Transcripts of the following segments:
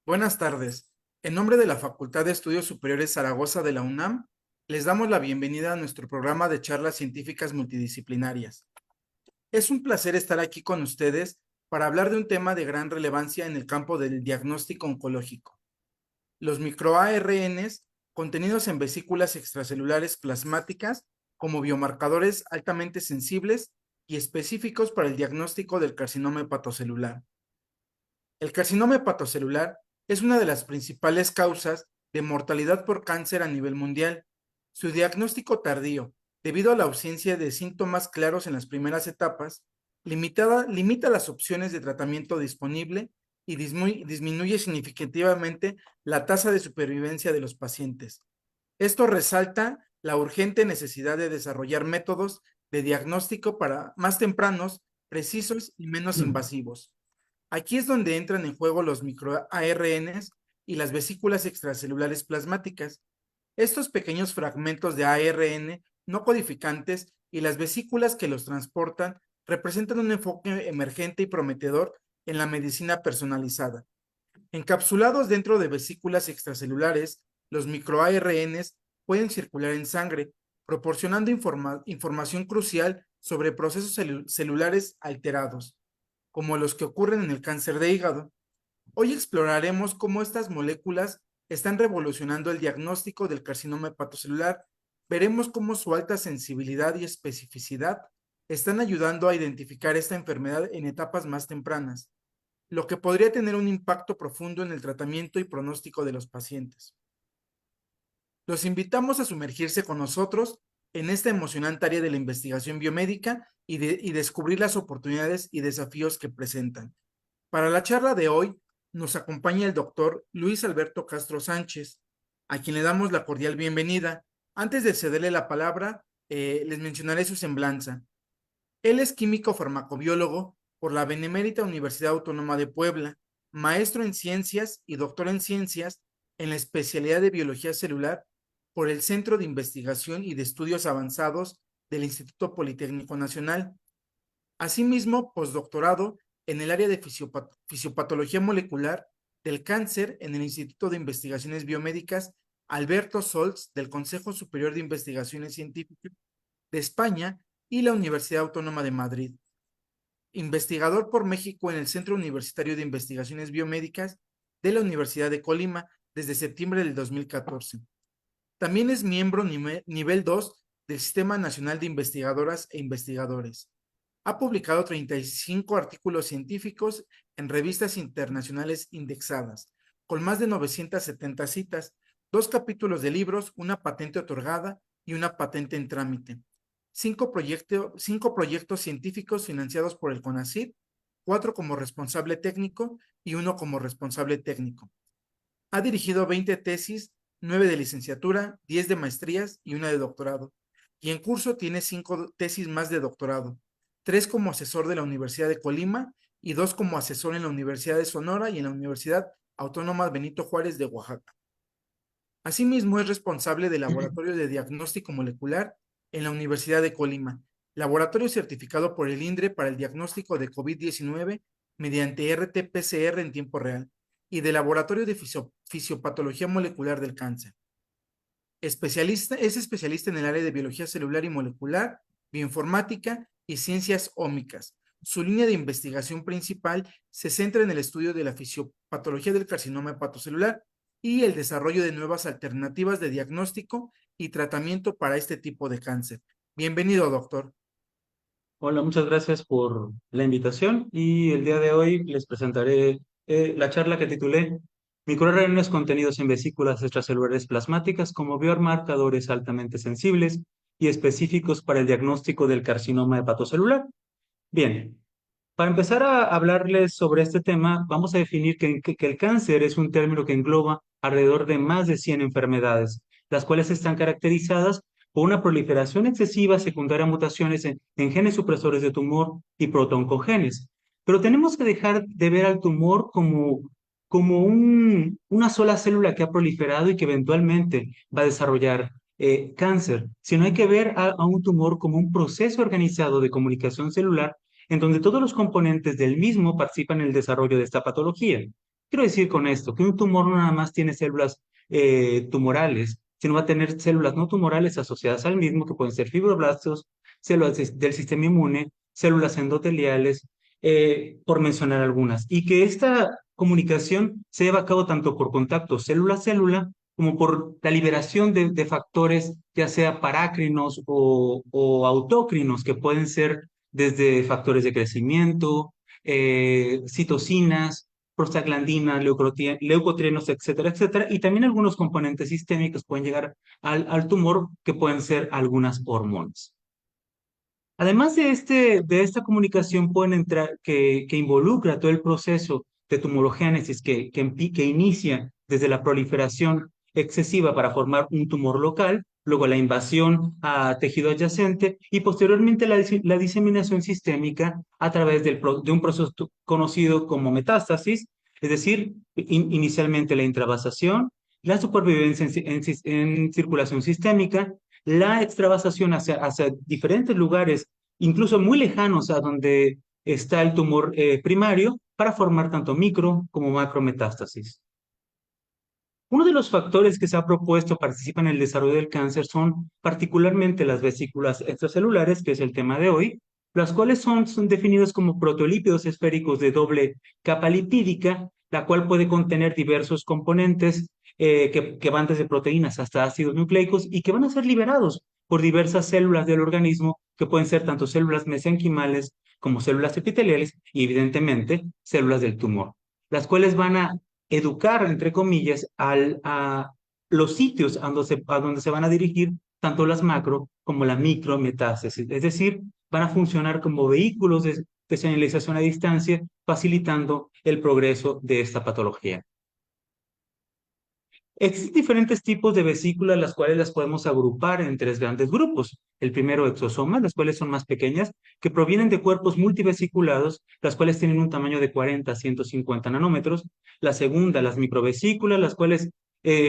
Buenas tardes. En nombre de la Facultad de Estudios Superiores Zaragoza de la UNAM, les damos la bienvenida a nuestro programa de charlas científicas multidisciplinarias. Es un placer estar aquí con ustedes para hablar de un tema de gran relevancia en el campo del diagnóstico oncológico. Los microARNs contenidos en vesículas extracelulares plasmáticas como biomarcadores altamente sensibles y específicos para el diagnóstico del carcinoma hepatocelular. El carcinoma hepatocelular es una de las principales causas de mortalidad por cáncer a nivel mundial. Su diagnóstico tardío, debido a la ausencia de síntomas claros en las primeras etapas, limita las opciones de tratamiento disponible y disminuye significativamente la tasa de supervivencia de los pacientes. Esto resalta la urgente necesidad de desarrollar métodos de diagnóstico para más tempranos, precisos y menos invasivos. Aquí es donde entran en juego los microARNs y las vesículas extracelulares plasmáticas. Estos pequeños fragmentos de ARN no codificantes y las vesículas que los transportan representan un enfoque emergente y prometedor en la medicina personalizada. Encapsulados dentro de vesículas extracelulares, los microARNs pueden circular en sangre, proporcionando información crucial sobre procesos celulares alterados, como los que ocurren en el cáncer de hígado. Hoy exploraremos cómo estas moléculas están revolucionando el diagnóstico del carcinoma hepatocelular. Veremos cómo su alta sensibilidad y especificidad están ayudando a identificar esta enfermedad en etapas más tempranas, lo que podría tener un impacto profundo en el tratamiento y pronóstico de los pacientes. Los invitamos a sumergirse con nosotros en esta emocionante área de la investigación biomédica y descubrir las oportunidades y desafíos que presentan. Para la charla de hoy nos acompaña el doctor Luis Alberto Castro Sánchez, a quien le damos la cordial bienvenida. Antes de cederle la palabra, les mencionaré su semblanza. Él es químico farmacobiólogo por la Benemérita Universidad Autónoma de Puebla, maestro en ciencias y doctor en ciencias en la especialidad de biología celular por el Centro de Investigación y de Estudios Avanzados del Instituto Politécnico Nacional. Asimismo, postdoctorado en el área de fisiopatología molecular del cáncer en el Instituto de Investigaciones Biomédicas Alberto Solz del Consejo Superior de Investigaciones Científicas de España y la Universidad Autónoma de Madrid. Investigador por México en el Centro Universitario de Investigaciones Biomédicas de la Universidad de Colima desde septiembre del 2014. También es miembro nivel 2 del Sistema Nacional de Investigadoras e Investigadores. Ha publicado 35 artículos científicos en revistas internacionales indexadas, con más de 970 citas, 2 capítulos de libros, una patente otorgada y una patente en trámite. 5 proyectos científicos financiados por el CONACYT, 4 como responsable técnico y 1 como responsable técnico. Ha dirigido 20 tesis, 9 de licenciatura, 10 de maestrías y 1 de doctorado. Y en curso tiene 5 tesis más de doctorado, 3 como asesor de la Universidad de Colima y 2 como asesor en la Universidad de Sonora y en la Universidad Autónoma Benito Juárez de Oaxaca. Asimismo, es responsable del Laboratorio de Diagnóstico Molecular en la Universidad de Colima, laboratorio certificado por el INDRE para el diagnóstico de COVID-19 mediante RT-PCR en tiempo real, y del Laboratorio de Fisiopatología Molecular del Cáncer. Es especialista en el área de biología celular y molecular, bioinformática y ciencias ómicas. Su línea de investigación principal se centra en el estudio de la fisiopatología del carcinoma hepatocelular y el desarrollo de nuevas alternativas de diagnóstico y tratamiento para este tipo de cáncer. Bienvenido, doctor. Hola, muchas gracias por la invitación y el día de hoy les presentaré la charla que titulé MicroRNAs contenidos en vesículas extracelulares plasmáticas como biomarcadores altamente sensibles y específicos para el diagnóstico del carcinoma hepatocelular. Bien, para empezar a hablarles sobre este tema, vamos a definir que el cáncer es un término que engloba alrededor de más de 100 enfermedades, las cuales están caracterizadas por una proliferación excesiva secundaria a mutaciones en genes supresores de tumor y protooncogenes. Pero tenemos que dejar de ver al tumor como una sola célula que ha proliferado y que eventualmente va a desarrollar cáncer, sino hay que ver a un tumor como un proceso organizado de comunicación celular en donde todos los componentes del mismo participan en el desarrollo de esta patología. ¿Qué Quiero decir con esto que un tumor no nada más tiene células tumorales, sino va a tener células no tumorales asociadas al mismo, que pueden ser fibroblastos, células del sistema inmune, células endoteliales, por mencionar algunas. Y que esta comunicación se lleva a cabo tanto por contacto célula-célula, como por la liberación de factores, ya sea parácrinos o autócrinos, que pueden ser desde factores de crecimiento, citocinas, prostaglandinas, leucotrienos, etcétera, etcétera, y también algunos componentes sistémicos pueden llegar al tumor, que pueden ser algunas hormonas. Además de esta comunicación pueden entrar, que involucra todo el proceso de tumorogénesis que inicia desde la proliferación excesiva para formar un tumor local, luego la invasión a tejido adyacente y posteriormente la diseminación sistémica a través de un proceso conocido como metástasis, es decir, inicialmente la intravasación, la supervivencia en circulación sistémica, la extravasación hacia diferentes lugares, incluso muy lejanos a donde está el tumor primario, para formar tanto micro como macrometástasis. Uno de los factores que se ha propuesto participan en el desarrollo del cáncer son particularmente las vesículas extracelulares, que es el tema de hoy, las cuales son definidos como proteolípidos esféricos de doble capa lipídica, la cual puede contener diversos componentes que van desde proteínas hasta ácidos nucleicos y que van a ser liberados por diversas células del organismo, que pueden ser tanto células mesenquimales como células epiteliales y evidentemente células del tumor, las cuales van a educar, entre comillas, a los sitios a donde se van a dirigir tanto las macro como la micrometástasis. Es decir, van a funcionar como vehículos de señalización a distancia, facilitando el progreso de esta patología. Existen diferentes tipos de vesículas, las cuales las podemos agrupar en tres grandes grupos. El primero, exosomas, las cuales son más pequeñas, que provienen de cuerpos multivesiculados, las cuales tienen un tamaño de 40 a 150 nanómetros. La segunda, las microvesículas, las cuales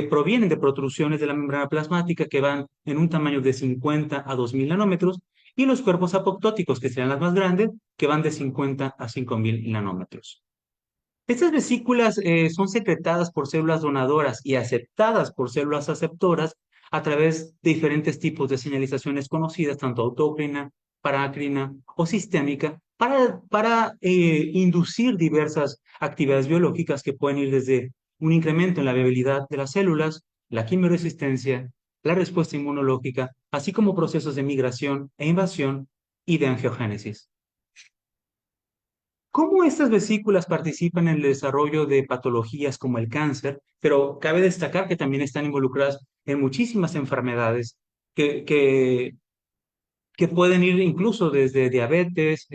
provienen de protrusiones de la membrana plasmática, que van en un tamaño de 50 a 2000 nanómetros. Y los cuerpos apoptóticos, que serán las más grandes, que van de 50 a 5000 nanómetros. Estas vesículas son secretadas por células donadoras y aceptadas por células aceptoras a través de diferentes tipos de señalizaciones conocidas, tanto autócrina, parácrina o sistémica, para inducir diversas actividades biológicas que pueden ir desde un incremento en la viabilidad de las células, la quimioresistencia, la respuesta inmunológica, así como procesos de migración e invasión y de angiogénesis. ¿Cómo estas vesículas participan en el desarrollo de patologías como el cáncer? Pero cabe destacar que también están involucradas en muchísimas enfermedades que, que, que pueden ir incluso desde diabetes,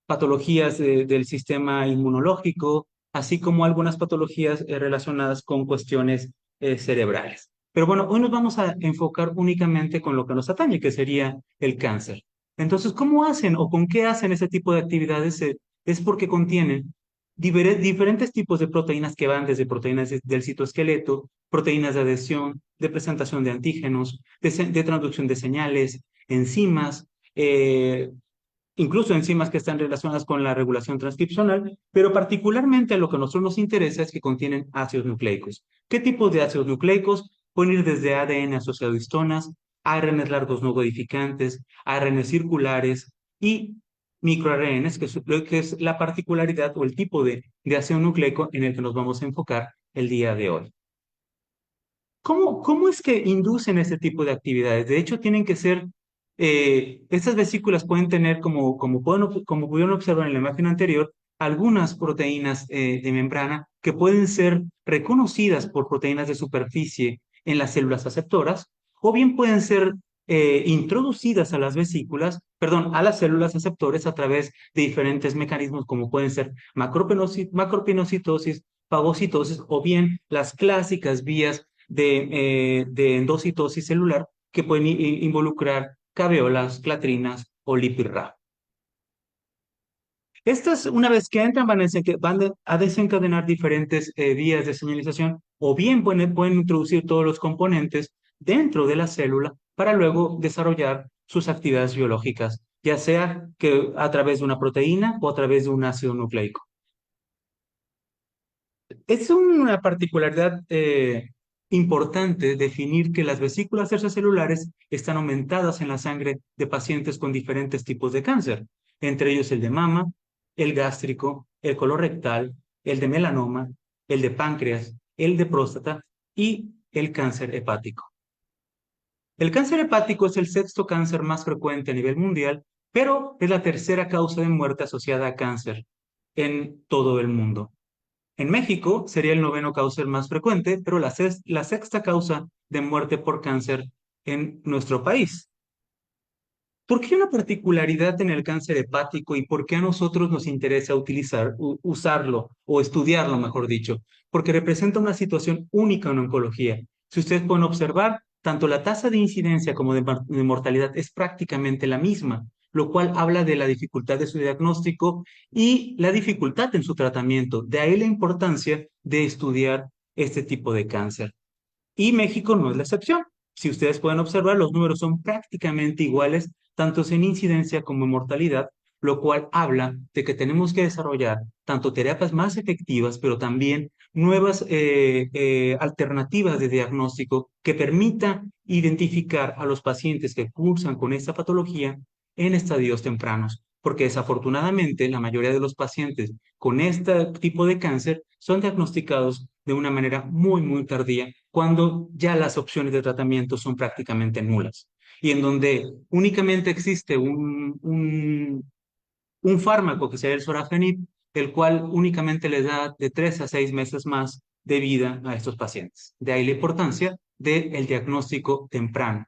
patologías del sistema inmunológico, así como algunas patologías relacionadas con cuestiones cerebrales. Pero bueno, hoy nos vamos a enfocar únicamente con lo que nos atañe, que sería el cáncer. Entonces, ¿cómo hacen o con qué hacen ese tipo de actividades? Es porque contienen diferentes tipos de proteínas, que van desde proteínas del citoesqueleto, proteínas de adhesión, de presentación de antígenos, de traducción de señales, enzimas, incluso enzimas que están relacionadas con la regulación transcripcional, pero particularmente lo que a nosotros nos interesa es que contienen ácidos nucleicos. ¿Qué tipos de ácidos nucleicos? Pueden ir desde ADN asociado a histonas, ARNs largos no codificantes, ARNs circulares y microRNs, que es la particularidad o el tipo de ácido nucleico en el que nos vamos a enfocar el día de hoy. ¿Cómo es que inducen este tipo de actividades? De hecho, tienen que ser, estas vesículas pueden tener, como pudieron observar en la imagen anterior, algunas proteínas de membrana que pueden ser reconocidas por proteínas de superficie en las células aceptoras, o bien pueden ser introducidas a las vesículas, perdón, a las células aceptores a través de diferentes mecanismos, como pueden ser macropinocitosis, fagocitosis, o bien las clásicas vías de endocitosis celular, que pueden involucrar caveolas, clatrinas o lipid-Rab. Estas, una vez que entran, van a desencadenar diferentes vías de señalización, o bien pueden introducir todos los componentes dentro de la célula para luego desarrollar sus actividades biológicas, ya sea que a través de una proteína o a través de un ácido nucleico. Es una particularidad importante definir que las vesículas extracelulares están aumentadas en la sangre de pacientes con diferentes tipos de cáncer, entre ellos el de mama, el gástrico, el colorectal, el de melanoma, el de páncreas, el de próstata y el cáncer hepático. El cáncer hepático es el sexto cáncer más frecuente a nivel mundial, pero es la tercera causa de muerte asociada a cáncer en todo el mundo. En México sería el noveno cáncer más frecuente, pero la sexta causa de muerte por cáncer en nuestro país. ¿Por qué una particularidad en el cáncer hepático y por qué a nosotros nos interesa usarlo o estudiarlo, mejor dicho? Porque representa una situación única en oncología. Si ustedes pueden observar, tanto la tasa de incidencia como de mortalidad es prácticamente la misma, lo cual habla de la dificultad de su diagnóstico y la dificultad en su tratamiento. De ahí la importancia de estudiar este tipo de cáncer. Y México no es la excepción. Si ustedes pueden observar, los números son prácticamente iguales, tanto en incidencia como en mortalidad, lo cual habla de que tenemos que desarrollar tanto terapias más efectivas, pero también nuevas alternativas de diagnóstico que permitan identificar a los pacientes que cursan con esta patología en estadios tempranos. Porque desafortunadamente la mayoría de los pacientes con este tipo de cáncer son diagnosticados de una manera muy, muy tardía, cuando ya las opciones de tratamiento son prácticamente nulas y en donde únicamente existe un fármaco que sería el sorafenib, el cual únicamente les da de 3 a 6 meses más de vida a estos pacientes. De ahí la importancia del diagnóstico temprano.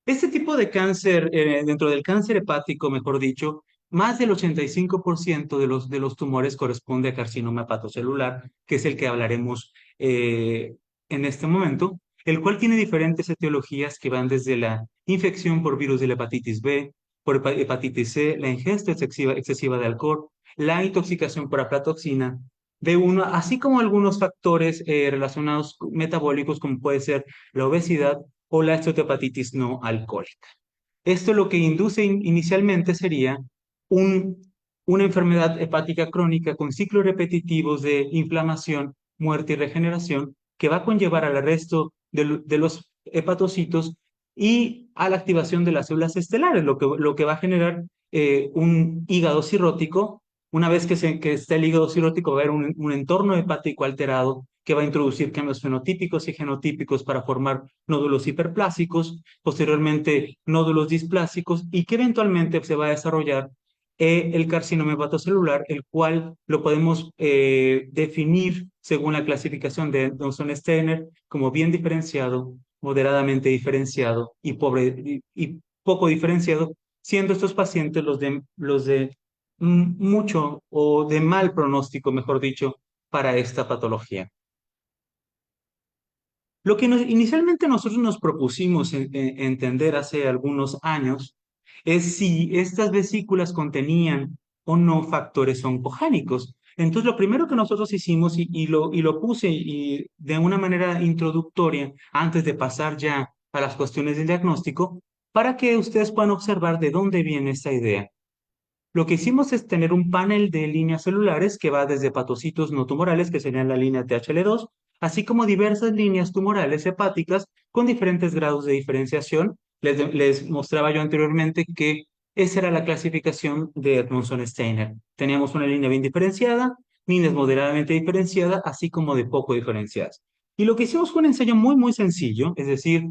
Este tipo de cáncer, dentro del cáncer hepático, mejor dicho, más del 85% de los tumores corresponde a carcinoma hepatocelular, que es el que hablaremos en este momento, el cual tiene diferentes etiologías que van desde la infección por virus de la hepatitis B, por hepatitis C, la ingesta excesiva de alcohol, la intoxicación por aflatoxina, B1, así como algunos factores relacionados metabólicos como puede ser la obesidad o la esteatohepatitis no alcohólica. Esto lo que induce inicialmente sería un, una enfermedad hepática crónica con ciclos repetitivos de inflamación, muerte y regeneración que va a conllevar al arresto de los hepatocitos y a la activación de las células estelares, lo que va a generar un hígado cirrótico. Una vez que esté el hígado cirrótico, va a haber un entorno hepático alterado que va a introducir cambios fenotípicos y genotípicos para formar nódulos hiperplásicos, posteriormente nódulos displásicos y que eventualmente se va a desarrollar el carcinoma hepatocelular, el cual lo podemos definir según la clasificación de Johnson-Steiner como bien diferenciado, moderadamente diferenciado y poco diferenciado, siendo estos pacientes los de mucho o de mal pronóstico, mejor dicho, para esta patología. Lo que inicialmente nosotros nos propusimos entender hace algunos años es si estas vesículas contenían o no factores oncogénicos. Entonces, lo primero que nosotros hicimos y lo puse de una manera introductoria antes de pasar ya a las cuestiones del diagnóstico, para que ustedes puedan observar de dónde viene esta idea. Lo que hicimos es tener un panel de líneas celulares que va desde hepatocitos no tumorales, que serían la línea THL2, así como diversas líneas tumorales hepáticas con diferentes grados de diferenciación. Les mostraba yo anteriormente que esa era la clasificación de Edmondson-Steiner. Teníamos una línea bien diferenciada, líneas moderadamente diferenciadas, así como de poco diferenciadas. Y lo que hicimos fue un ensayo muy, muy sencillo, es decir,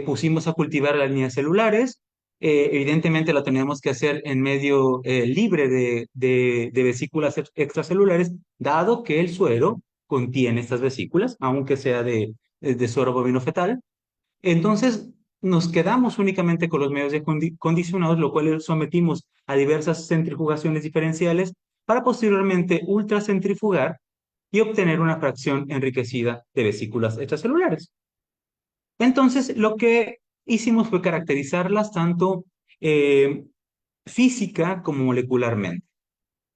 pusimos a cultivar las líneas celulares. Evidentemente lo tenemos que hacer en medio libre de vesículas extracelulares, dado que el suero contiene estas vesículas, aunque sea de suero bovino fetal. Entonces, nos quedamos únicamente con los medios condicionados, lo cual sometimos a diversas centrifugaciones diferenciales para posteriormente ultracentrifugar y obtener una fracción enriquecida de vesículas extracelulares. Entonces, lo que hicimos fue caracterizarlas tanto eh, física como molecularmente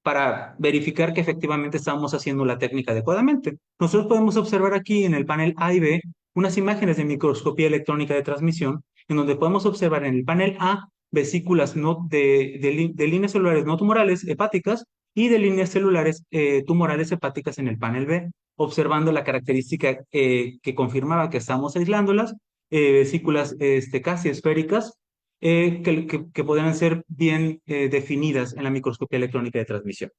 para verificar que efectivamente estábamos haciendo la técnica adecuadamente. Nosotros podemos observar aquí en el panel A y B unas imágenes de microscopía electrónica de transmisión, en donde podemos observar en el panel A vesículas de líneas celulares no tumorales hepáticas y de líneas celulares tumorales hepáticas en el panel B, observando la característica que confirmaba que estamos aislándolas, vesículas casi esféricas, que podrían ser bien definidas en la microscopía electrónica de transmisión.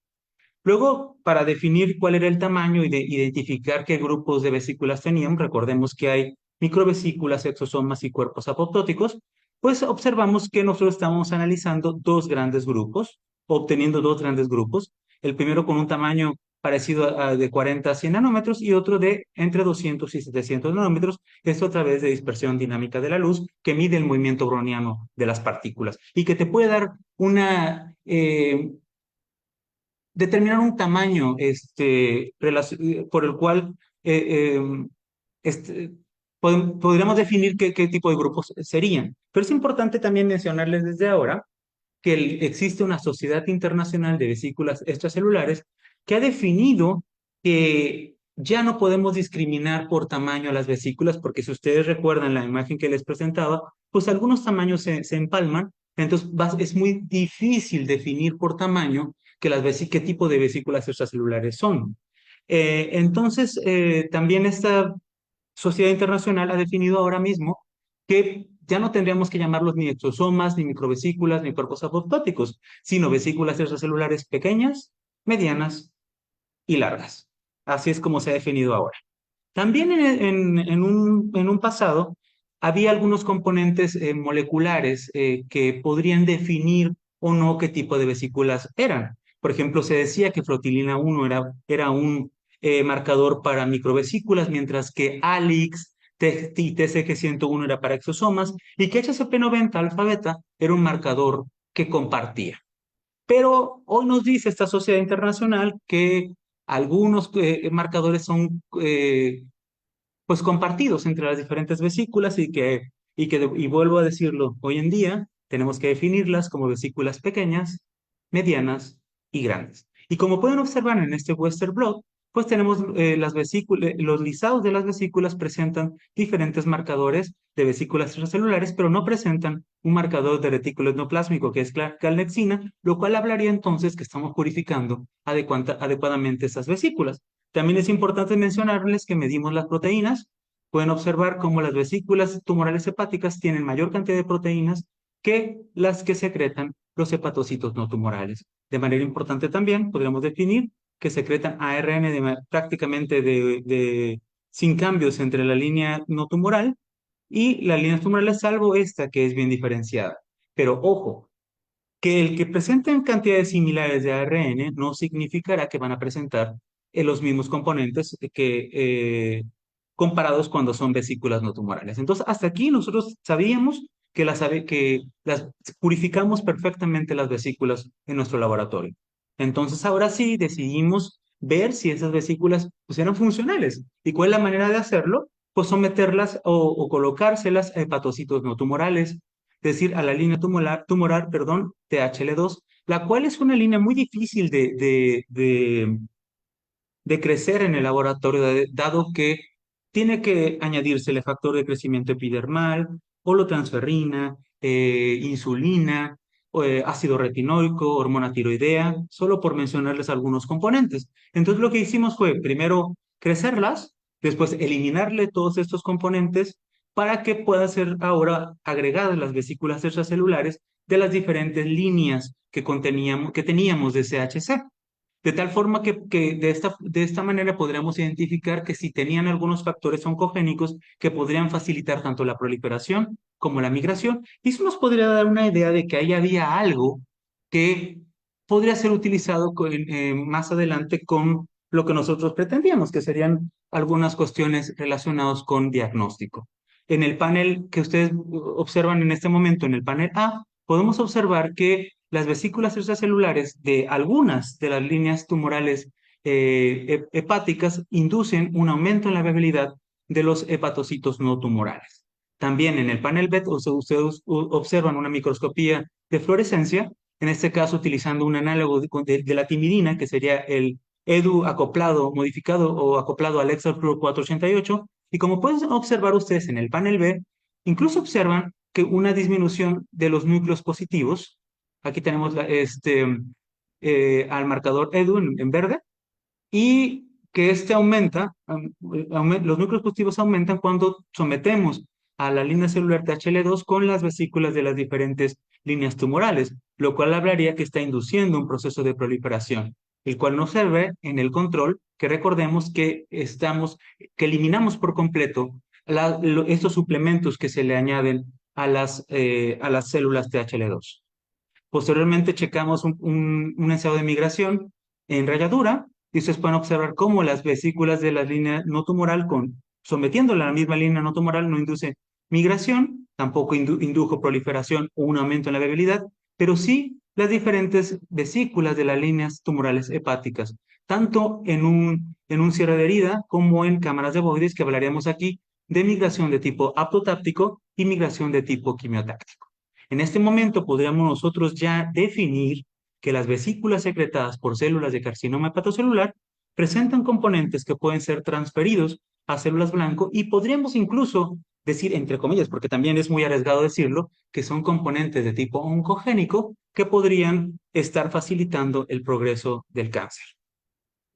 Luego, para definir cuál era el tamaño y de identificar qué grupos de vesículas tenían, recordemos que hay microvesículas, exosomas y cuerpos apoptóticos, pues observamos que nosotros estamos analizando dos grandes grupos, obteniendo dos grandes grupos, el primero con un tamaño parecido de 40 a 100 nanómetros y otro de entre 200 y 700 nanómetros, esto a través de dispersión dinámica de la luz que mide el movimiento browniano de las partículas y que te puede dar una determinar un tamaño por el cual eh, eh, este, podríamos definir qué tipo de grupos serían. Pero es importante también mencionarles desde ahora que existe una Sociedad Internacional de Vesículas Extracelulares que ha definido que ya no podemos discriminar por tamaño a las vesículas, porque si ustedes recuerdan la imagen que les presentaba, pues algunos tamaños se empalman, entonces es muy difícil definir por tamaño qué tipo de vesículas extracelulares son. También esta Sociedad Internacional ha definido ahora mismo que ya no tendríamos que llamarlos ni exosomas, ni microvesículas, ni cuerpos apoptóticos, sino vesículas extracelulares pequeñas, medianas y largas. Así es como se ha definido ahora. También en un pasado había algunos componentes moleculares que podrían definir o no qué tipo de vesículas eran. Por ejemplo, se decía que flotilina 1 era un marcador para microvesículas, mientras que Alix y TCG101 era para exosomas, y que HCP90 alfa beta era un marcador que compartía. Pero hoy nos dice esta sociedad internacional que algunos marcadores son pues compartidos entre las diferentes vesículas y vuelvo a decirlo, hoy en día tenemos que definirlas como vesículas pequeñas, medianas y grandes. Y como pueden observar en este Western blot, pues tenemos las vesículas, los lisados de las vesículas presentan diferentes marcadores de vesículas extracelulares, pero no presentan un marcador de retículo endoplásmico que es calnexina, lo cual hablaría entonces que estamos purificando adecuadamente esas vesículas. También es importante mencionarles que medimos las proteínas. Pueden observar cómo las vesículas tumorales hepáticas tienen mayor cantidad de proteínas que las que secretan los hepatocitos no tumorales. De manera importante también podríamos definir que secretan ARN prácticamente sin cambios entre la línea no tumoral y las líneas tumorales, salvo esta que es bien diferenciada. Pero ojo, que el que presenten cantidades similares de ARN no significará que van a presentar los mismos componentes comparados cuando son vesículas no tumorales. Entonces, hasta aquí nosotros sabíamos que las purificamos perfectamente las vesículas en nuestro laboratorio. Entonces, ahora sí decidimos ver si esas vesículas pues, eran funcionales. ¿Y cuál es la manera de hacerlo? Pues someterlas o colocárselas a hepatocitos no tumorales, es decir, a la línea tumoral, perdón, THL2, la cual es una línea muy difícil de crecer en el laboratorio, dado que tiene que añadírsele factor de crecimiento epidermal, holotransferrina, insulina, ácido retinoico, hormona tiroidea, solo por mencionarles algunos componentes. Entonces lo que hicimos fue primero crecerlas, después eliminarle todos estos componentes para que puedan ser ahora agregadas las vesículas extracelulares de las diferentes líneas que teníamos de CHC. De tal forma que de esta manera podríamos identificar que si tenían algunos factores oncogénicos que podrían facilitar tanto la proliferación como la migración, y eso nos podría dar una idea de que ahí había algo que podría ser utilizado más adelante con lo que nosotros pretendíamos, que serían algunas cuestiones relacionadas con diagnóstico. En el panel que ustedes observan en este momento, en el panel A, podemos observar que las vesículas extracelulares de algunas de las líneas tumorales hepáticas inducen un aumento en la viabilidad de los hepatocitos no tumorales. También en el panel B, ustedes observan una microscopía de fluorescencia, en este caso utilizando un análogo de la timidina, que sería el EDU acoplado, modificado o acoplado al Hexafluor 488, y como pueden observar ustedes en el panel B, incluso observan que una disminución de los núcleos positivos. Aquí tenemos al marcador EDU en verde, y que este aumenta, los núcleos positivos aumentan cuando sometemos a la línea celular THL2 con las vesículas de las diferentes líneas tumorales, lo cual hablaría que está induciendo un proceso de proliferación, el cual no se ve en el control, que recordemos que eliminamos por completo estos suplementos que se le añaden a las células THL2. Posteriormente checamos un ensayado de migración en rayadura y ustedes pueden observar cómo las vesículas de la línea no tumoral, sometiéndola a la misma línea no tumoral, no induce migración, tampoco indujo proliferación o un aumento en la viabilidad, pero sí las diferentes vesículas de las líneas tumorales hepáticas, tanto en un cierre de herida como en cámaras de Boydes, que hablaremos aquí de migración de tipo aptotáptico y migración de tipo quimiotáctico. En este momento podríamos nosotros ya definir que las vesículas secretadas por células de carcinoma hepatocelular presentan componentes que pueden ser transferidos a células blanco y podríamos incluso decir, entre comillas, porque también es muy arriesgado decirlo, que son componentes de tipo oncogénico que podrían estar facilitando el progreso del cáncer.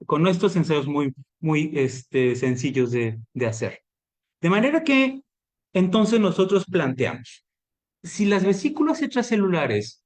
Con estos ensayos muy sencillos de hacer. De manera que entonces nosotros planteamos, si las vesículas extracelulares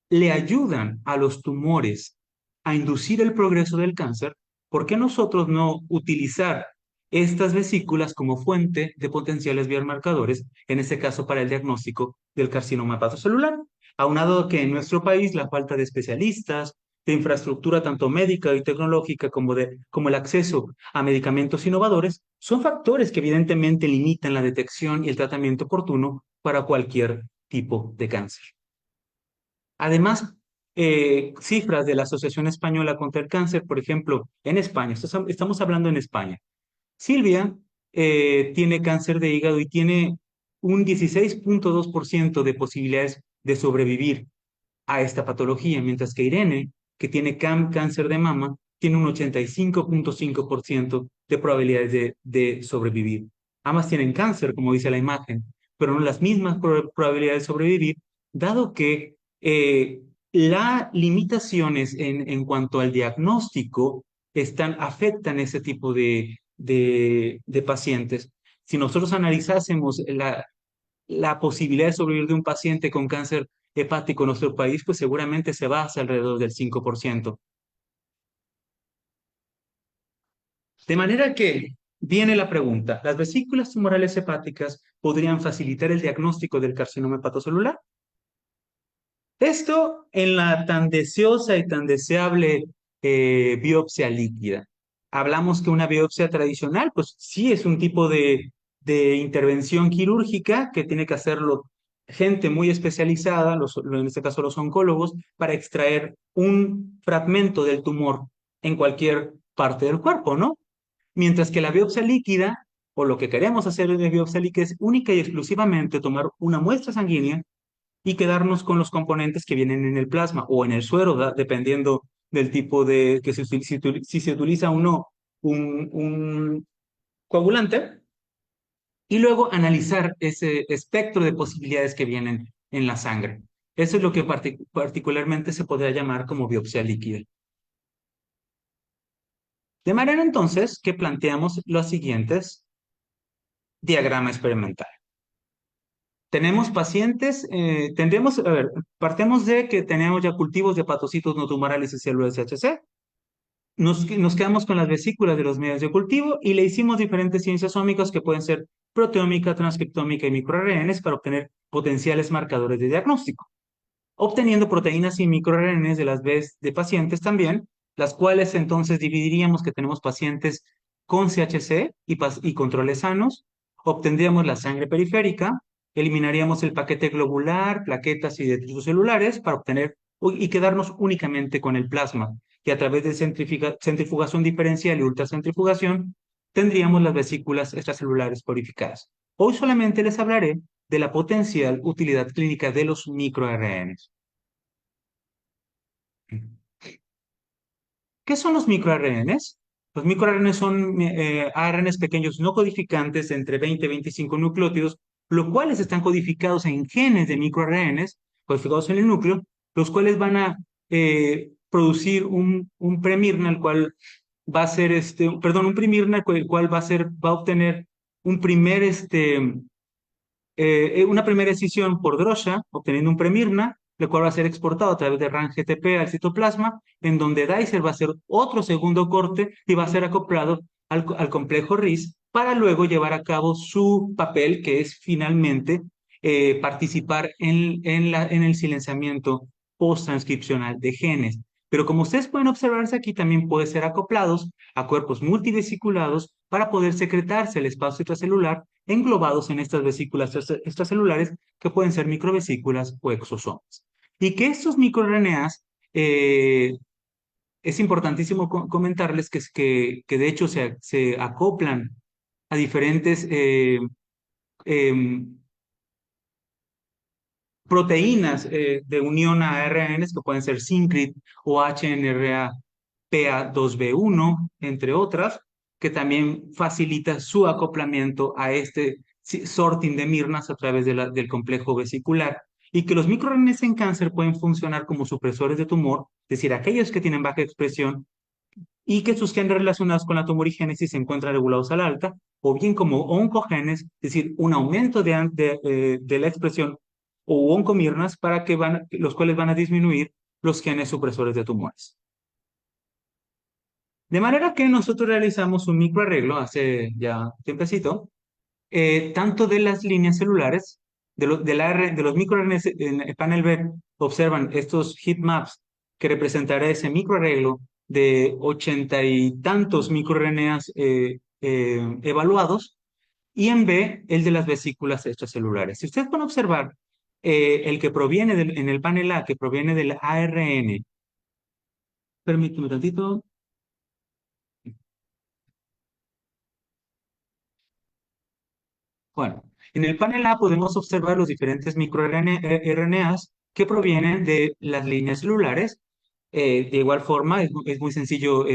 le ayudan a los tumores a inducir el progreso del cáncer, ¿por qué nosotros no utilizar estas vesículas como fuente de potenciales biomarcadores, en este caso para el diagnóstico del carcinoma hepatocelular? Aunado que en nuestro país la falta de especialistas, de infraestructura tanto médica y tecnológica como el acceso a medicamentos innovadores, son factores que evidentemente limitan la detección y el tratamiento oportuno para cualquier tipo de cáncer. Además, cifras de la Asociación Española contra el Cáncer, por ejemplo, en España, estamos hablando en España. Silvia tiene cáncer de hígado y tiene un 16,2% de posibilidades de sobrevivir a esta patología, mientras que Irene, que tiene cáncer de mama, tiene un 85,5% de probabilidades de sobrevivir. Ambas tienen cáncer, como dice la imagen, pero no las mismas probabilidades de sobrevivir, dado que las limitaciones en cuanto al diagnóstico afectan ese tipo de pacientes. Si nosotros analizásemos la posibilidad de sobrevivir de un paciente con cáncer hepático en nuestro país, pues seguramente se basa alrededor del 5%. De manera que viene la pregunta, ¿las vesículas tumorales hepáticas podrían facilitar el diagnóstico del carcinoma hepatocelular? Esto en la tan deseosa y tan deseable biopsia líquida. Hablamos que una biopsia tradicional, pues sí es un tipo de intervención quirúrgica que tiene que hacerlo gente muy especializada, en este caso los oncólogos, para extraer un fragmento del tumor en cualquier parte del cuerpo, ¿no? Mientras que la biopsia líquida, o lo que queremos hacer en la biopsia líquida, es única y exclusivamente tomar una muestra sanguínea y quedarnos con los componentes que vienen en el plasma o en el suero, dependiendo del tipo de, que si se utiliza o no un coagulante, y luego analizar ese espectro de posibilidades que vienen en la sangre. Eso es lo que particularmente se podría llamar como biopsia líquida. De manera entonces que planteamos los siguientes diagrama experimental. Tenemos pacientes, a ver, partemos de que tenemos ya cultivos de hepatocitos no tumorales y células HC. Nos quedamos con las vesículas de los medios de cultivo y le hicimos diferentes ciencias ómicas que pueden ser proteómica, transcriptómica y microRNAs para obtener potenciales marcadores de diagnóstico. Obteniendo proteínas y microRNAs de las veces de pacientes también, las cuales entonces dividiríamos que tenemos pacientes con CHC y controles sanos, obtendríamos la sangre periférica, eliminaríamos el paquete globular, plaquetas y detritos celulares para obtener y quedarnos únicamente con el plasma, y a través de centrifugación diferencial y ultracentrifugación tendríamos las vesículas extracelulares purificadas. Hoy solamente les hablaré de la potencial utilidad clínica de los microRNAs. ¿Qué son los microRNAs? Los microRNAs son ARNAs pequeños no codificantes de entre 20 y 25 nucleótidos, los cuales están codificados en genes de microRNAs, codificados en el núcleo, los cuales van a producir un premirna, el cual va a ser perdón, un primirna, el cual va a obtener un primer, una primera escisión por drosha, obteniendo un premirna, el cual va a ser exportado a través de RAN-GTP al citoplasma, en donde Dicer va a hacer otro segundo corte y va a ser acoplado al complejo RIS para luego llevar a cabo su papel, que es finalmente participar en el silenciamiento post-transcripcional de genes. Pero como ustedes pueden observarse aquí, también puede ser acoplados a cuerpos multivesiculados para poder secretarse el espacio intracelular englobados en estas vesículas extracelulares que pueden ser microvesículas o exosomas. Y que estos microRNAs, es importantísimo comentarles que de hecho se acoplan a diferentes em, proteínas de unión a RNAs que pueden ser Syncrit o HNRA PA2B1, entre otras, que también facilita su acoplamiento a este sorting de mirnas a través del complejo vesicular. Y que los microRNAs en cáncer pueden funcionar como supresores de tumor, es decir, aquellos que tienen baja expresión y que sus genes relacionados con la tumorigénesis se encuentran regulados al alta, o bien como oncogenes, es decir, un aumento de la expresión o oncomirnas los cuales van a disminuir los genes supresores de tumores. De manera que nosotros realizamos un microarreglo hace ya tiempecito, tanto de las líneas celulares, de los microRNAs en el panel B, observan estos heat maps que representará ese microarreglo de 80 y tantos microRNAs evaluados, y en B, el de las vesículas extracelulares. Si ustedes pueden observar, el que proviene en el panel A, que proviene del ARN, permíteme tantito. Bueno, en el panel A podemos observar los diferentes microRNAs que provienen de las líneas celulares. De igual forma, es muy sencillo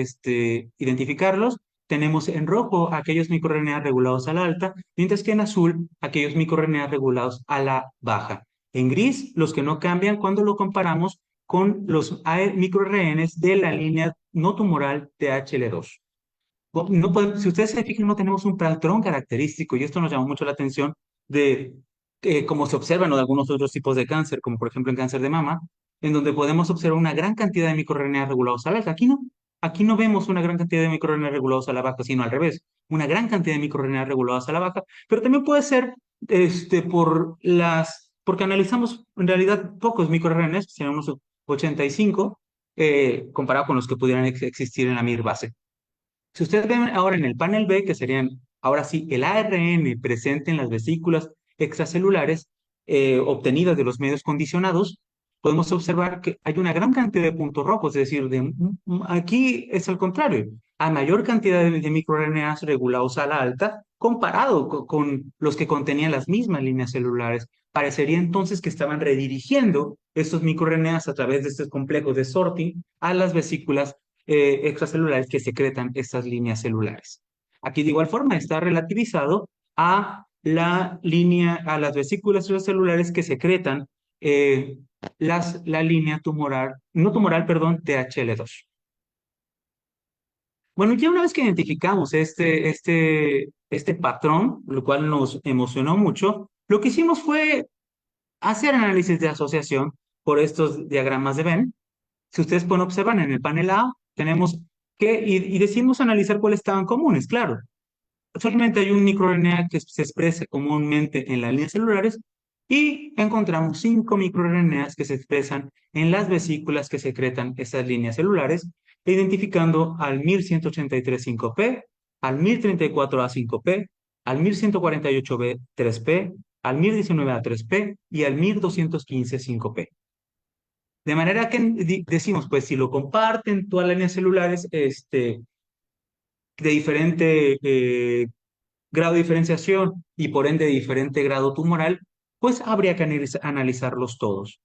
identificarlos. Tenemos en rojo aquellos microRNAs regulados a la alta, mientras que en azul aquellos microRNAs regulados a la baja. En gris, los que no cambian cuando lo comparamos con los microRNAs de la línea no tumoral de HL2. No si ustedes se fijan, no tenemos un patrón característico y esto nos llamó mucho la atención de cómo se observan en algunos otros tipos de cáncer, como por ejemplo en cáncer de mama, en donde podemos observar una gran cantidad de microRNA regulados a la baja. Aquí no vemos una gran cantidad de microRNA regulados a la baja, sino al revés, una gran cantidad de microRNA regulados a la baja, pero también puede ser porque analizamos en realidad pocos microRNAs, sino unos 85, comparado con los que pudieran existir en la MIR base. Si ustedes ven ahora en el panel B, que serían ahora sí el ARN presente en las vesículas extracelulares obtenidas de los medios condicionados, podemos observar que hay una gran cantidad de puntos rojos, es decir, aquí es al contrario, hay mayor cantidad de microRNAs regulados a la alta comparado con los que contenían las mismas líneas celulares. Parecería entonces que estaban redirigiendo estos microRNAs a través de estos complejos de sorting a las vesículas extracelulares que secretan estas líneas celulares. Aquí de igual forma está relativizado a a las vesículas extracelulares que secretan la línea tumoral, no tumoral, perdón, THL2. Bueno, ya una vez que identificamos este patrón, lo cual nos emocionó mucho, lo que hicimos fue hacer análisis de asociación por estos diagramas de Venn. Si ustedes pueden observar en el panel A, tenemos y decimos analizar cuáles estaban comunes, claro. Solamente hay un microRNA que se expresa comúnmente en las líneas celulares y encontramos 5 microRNAs que se expresan en las vesículas que secretan esas líneas celulares, identificando al MIR183-5P, al MIR34A5P, al MIR148B3P, al MIR19A3P y al MIR215-5P. De manera que decimos, pues si lo comparten todas las líneas celulares de diferente grado de diferenciación y por ende de diferente grado tumoral, pues habría que analizarlos todos.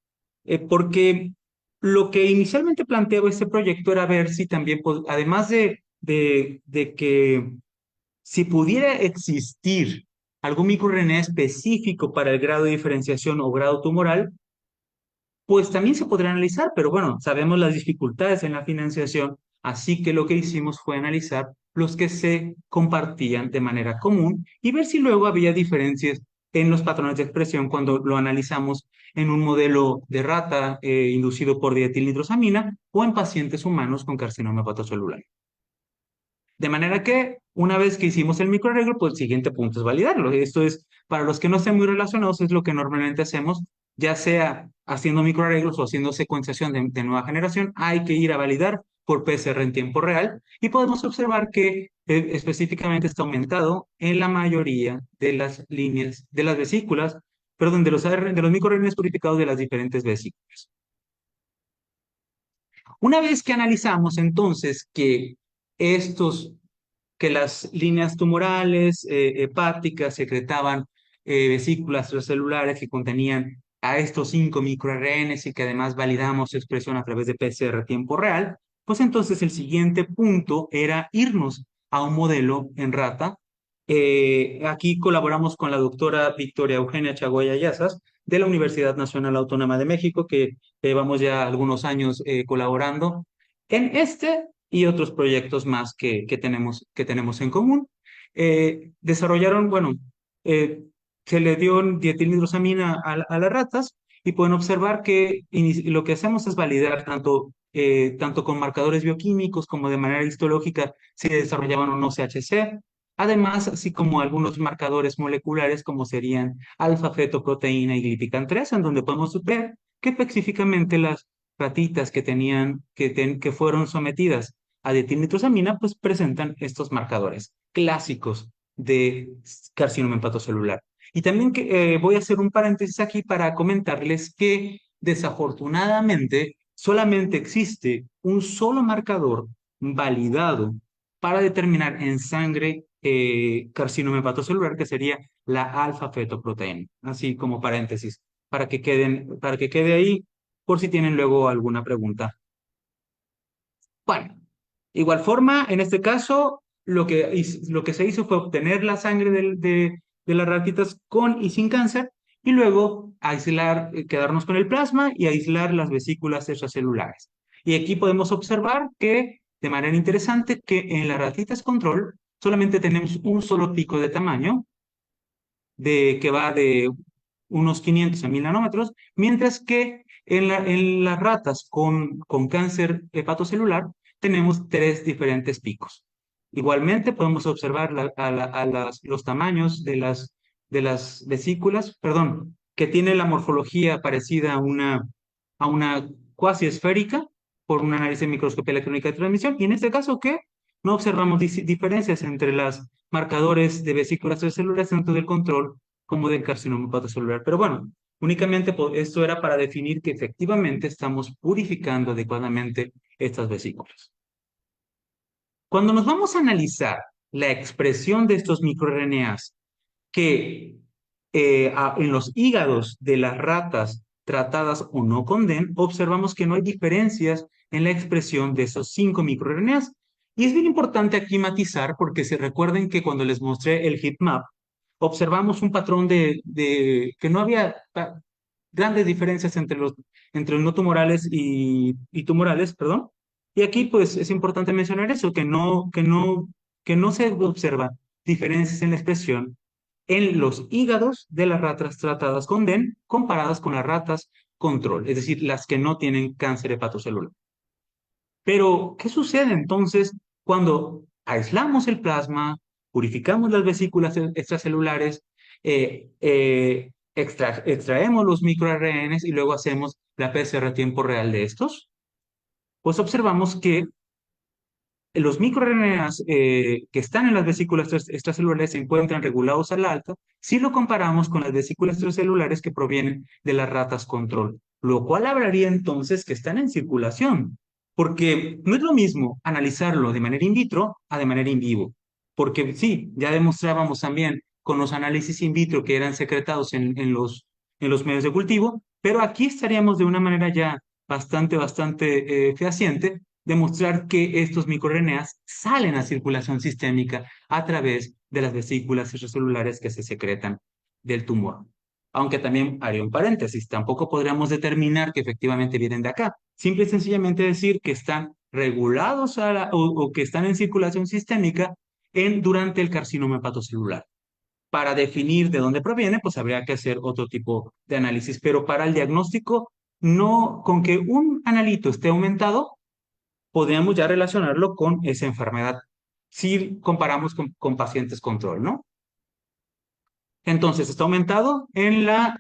Porque lo que inicialmente planteaba este proyecto era ver si también, además de que si pudiera existir algún microRNA específico para el grado de diferenciación o grado tumoral, pues también se podría analizar, pero bueno, sabemos las dificultades en la financiación, así que lo que hicimos fue analizar los que se compartían de manera común y ver si luego había diferencias en los patrones de expresión cuando lo analizamos en un modelo de rata inducido por dietilnitrosamina o en pacientes humanos con carcinoma hepatocelular. De manera que una vez que hicimos el microarreglo, pues el siguiente punto es validarlo. Esto es, para los que no estén muy relacionados, es lo que normalmente hacemos, ya sea haciendo microarreglos o haciendo secuenciación de nueva generación, hay que ir a validar por PCR en tiempo real y podemos observar que específicamente está aumentado en la mayoría de las líneas, de las vesículas, perdón, de los microRNAs purificados de las diferentes vesículas. Una vez que analizamos entonces estos que las líneas tumorales hepáticas secretaban vesículas extracelulares que contenían a estos 5 microRNs y que además validamos su expresión a través de PCR a tiempo real, pues entonces el siguiente punto era irnos a un modelo en rata. Aquí colaboramos con la doctora Victoria Eugenia Chagoya Yazas de la Universidad Nacional Autónoma de México, que llevamos ya algunos años colaborando en este y otros proyectos más que tenemos en común. Desarrollaron, bueno, eh, se le dio dietilnitrosamina a las ratas y pueden observar que lo que hacemos es validar tanto con marcadores bioquímicos como de manera histológica si desarrollaban o no CHC. Además, así como algunos marcadores moleculares como serían alfa-fetoproteína y glipican-3, en donde podemos ver que específicamente las ratitas que fueron sometidas a dietilnitrosamina, pues presentan estos marcadores clásicos de carcinoma hepatocelular. Y también voy a hacer un paréntesis aquí para comentarles que desafortunadamente solamente existe un solo marcador validado para determinar en sangre carcinoma hepatocelular, que sería la alfa-fetoproteína. Así como paréntesis, para que quede ahí por si tienen luego alguna pregunta. Bueno, igual forma, en este caso, lo que se hizo fue obtener la sangre de las ratitas con y sin cáncer y luego aislar, quedarnos con el plasma y aislar las vesículas extracelulares. Y aquí podemos observar que, de manera interesante, que en las ratitas control solamente tenemos un solo pico de tamaño, que va de unos 500 a 1000 nanómetros, mientras que en las ratas con cáncer hepatocelular tenemos tres diferentes picos. Igualmente podemos observar los tamaños de las vesículas, perdón, que tiene la morfología parecida a una cuasi esférica por un análisis de microscopía electrónica de transmisión, y en este caso que no observamos diferencias entre los marcadores de vesículas celulares tanto del control como del carcinoma hepatocelular. Pero bueno, únicamente esto era para definir que efectivamente estamos purificando adecuadamente estas vesículas. Cuando nos vamos a analizar la expresión de estos microRNAs que en los hígados de las ratas tratadas o no con DEN, observamos que no hay diferencias en la expresión de esos 5 microRNAs. Y es bien importante aquí matizar porque se recuerden que cuando les mostré el heatmap, observamos un patrón que no había grandes diferencias entre los no tumorales y tumorales, perdón. Y aquí pues es importante mencionar eso, que no se observa diferencias en la expresión en los hígados de las ratas tratadas con DEN comparadas con las ratas control, es decir, las que no tienen cáncer hepatocelular. Pero, ¿qué sucede entonces cuando aislamos el plasma, purificamos las vesículas extracelulares, extraemos los microRNs y luego hacemos la PCR a tiempo real de estos? Pues observamos que los microRNAs que están en las vesículas extracelulares se encuentran regulados al alta si lo comparamos con las vesículas extracelulares que provienen de las ratas control, lo cual hablaría entonces que están en circulación, porque no es lo mismo analizarlo de manera in vitro a de manera in vivo, porque sí, ya demostrábamos también con los análisis in vitro que eran secretados en los medios de cultivo, pero aquí estaríamos de una manera ya bastante fehaciente demostrar que estos microRNAs salen a circulación sistémica a través de las vesículas extracelulares que se secretan del tumor. aunque también haría un paréntesis, tampoco podríamos determinar que efectivamente vienen de acá. Simple y sencillamente decir que están regulados o que están en circulación sistémica durante el carcinoma hepatocelular. Para definir de dónde proviene, pues habría que hacer otro tipo de análisis, pero para el diagnóstico, no, con que un analito esté aumentado, podríamos ya relacionarlo con esa enfermedad, si comparamos con pacientes control, ¿no? Entonces, está aumentado en las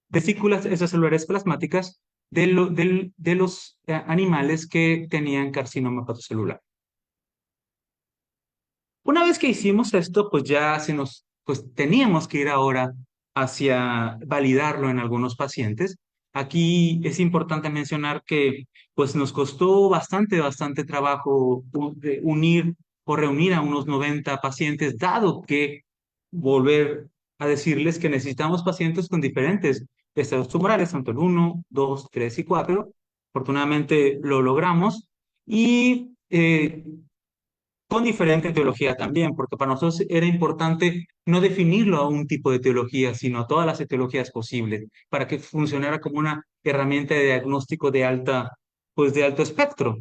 vesículas extracelulares plasmáticas de los animales que tenían carcinoma hepatocelular. Una vez que hicimos esto, pues ya pues teníamos que ir ahora hacia validarlo en algunos pacientes. Aquí es importante mencionar que pues nos costó bastante trabajo unir o reunir a unos 90 pacientes, dado que volver a decirles que necesitamos pacientes con diferentes estados tumorales, tanto el 1, 2, 3 y 4. Afortunadamente lo logramos y con diferente teología también, porque para nosotros era importante no definirlo a un tipo de teología, sino a todas las teologías posibles, para que funcionara como una herramienta de diagnóstico pues de alto espectro.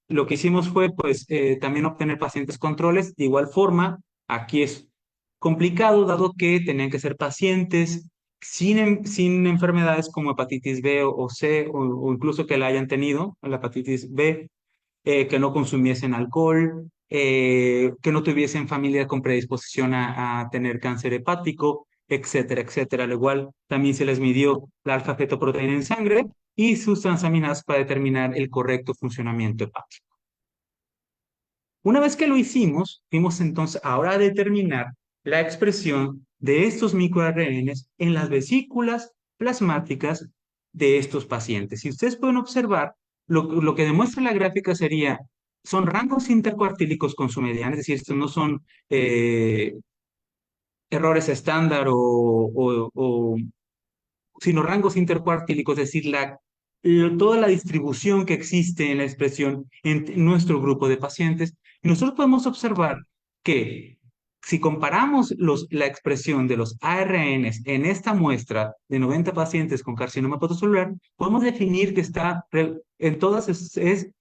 Lo que hicimos fue, pues, también obtener pacientes controles. De igual forma, aquí es complicado, dado que tenían que ser pacientes sin enfermedades como hepatitis B o C, o incluso que la hayan tenido, la hepatitis B, que no consumiesen alcohol, que no tuviesen familia con predisposición a tener cáncer hepático, etcétera, etcétera. Al igual, también se les midió la alfa-fetoproteína en sangre y sus transaminases para determinar el correcto funcionamiento hepático. Una vez que lo hicimos, fuimos entonces ahora a determinar la expresión de estos microRNAs en las vesículas plasmáticas de estos pacientes. Si ustedes pueden observar, lo que demuestra la gráfica son rangos intercuartílicos con su mediana, es decir, estos no son errores estándar sino rangos intercuartílicos, es decir, toda la distribución que existe en la expresión en nuestro grupo de pacientes. Y nosotros podemos observar que si comparamos la expresión de los ARNs en esta muestra de 90 pacientes con carcinoma hepatocelular, podemos definir que en todas es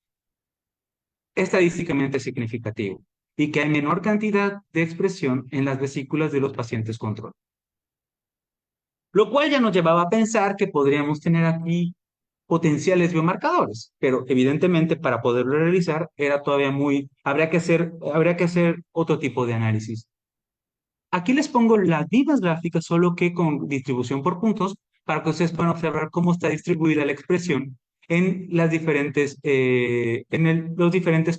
estadísticamente significativo y que hay menor cantidad de expresión en las vesículas de los pacientes control. Lo cual ya nos llevaba a pensar que podríamos tener aquí potenciales biomarcadores, pero evidentemente para poderlo realizar habría que hacer otro tipo de análisis. Aquí les pongo las mismas gráficas, solo que con distribución por puntos, para que ustedes puedan observar cómo está distribuida la expresión en los diferentes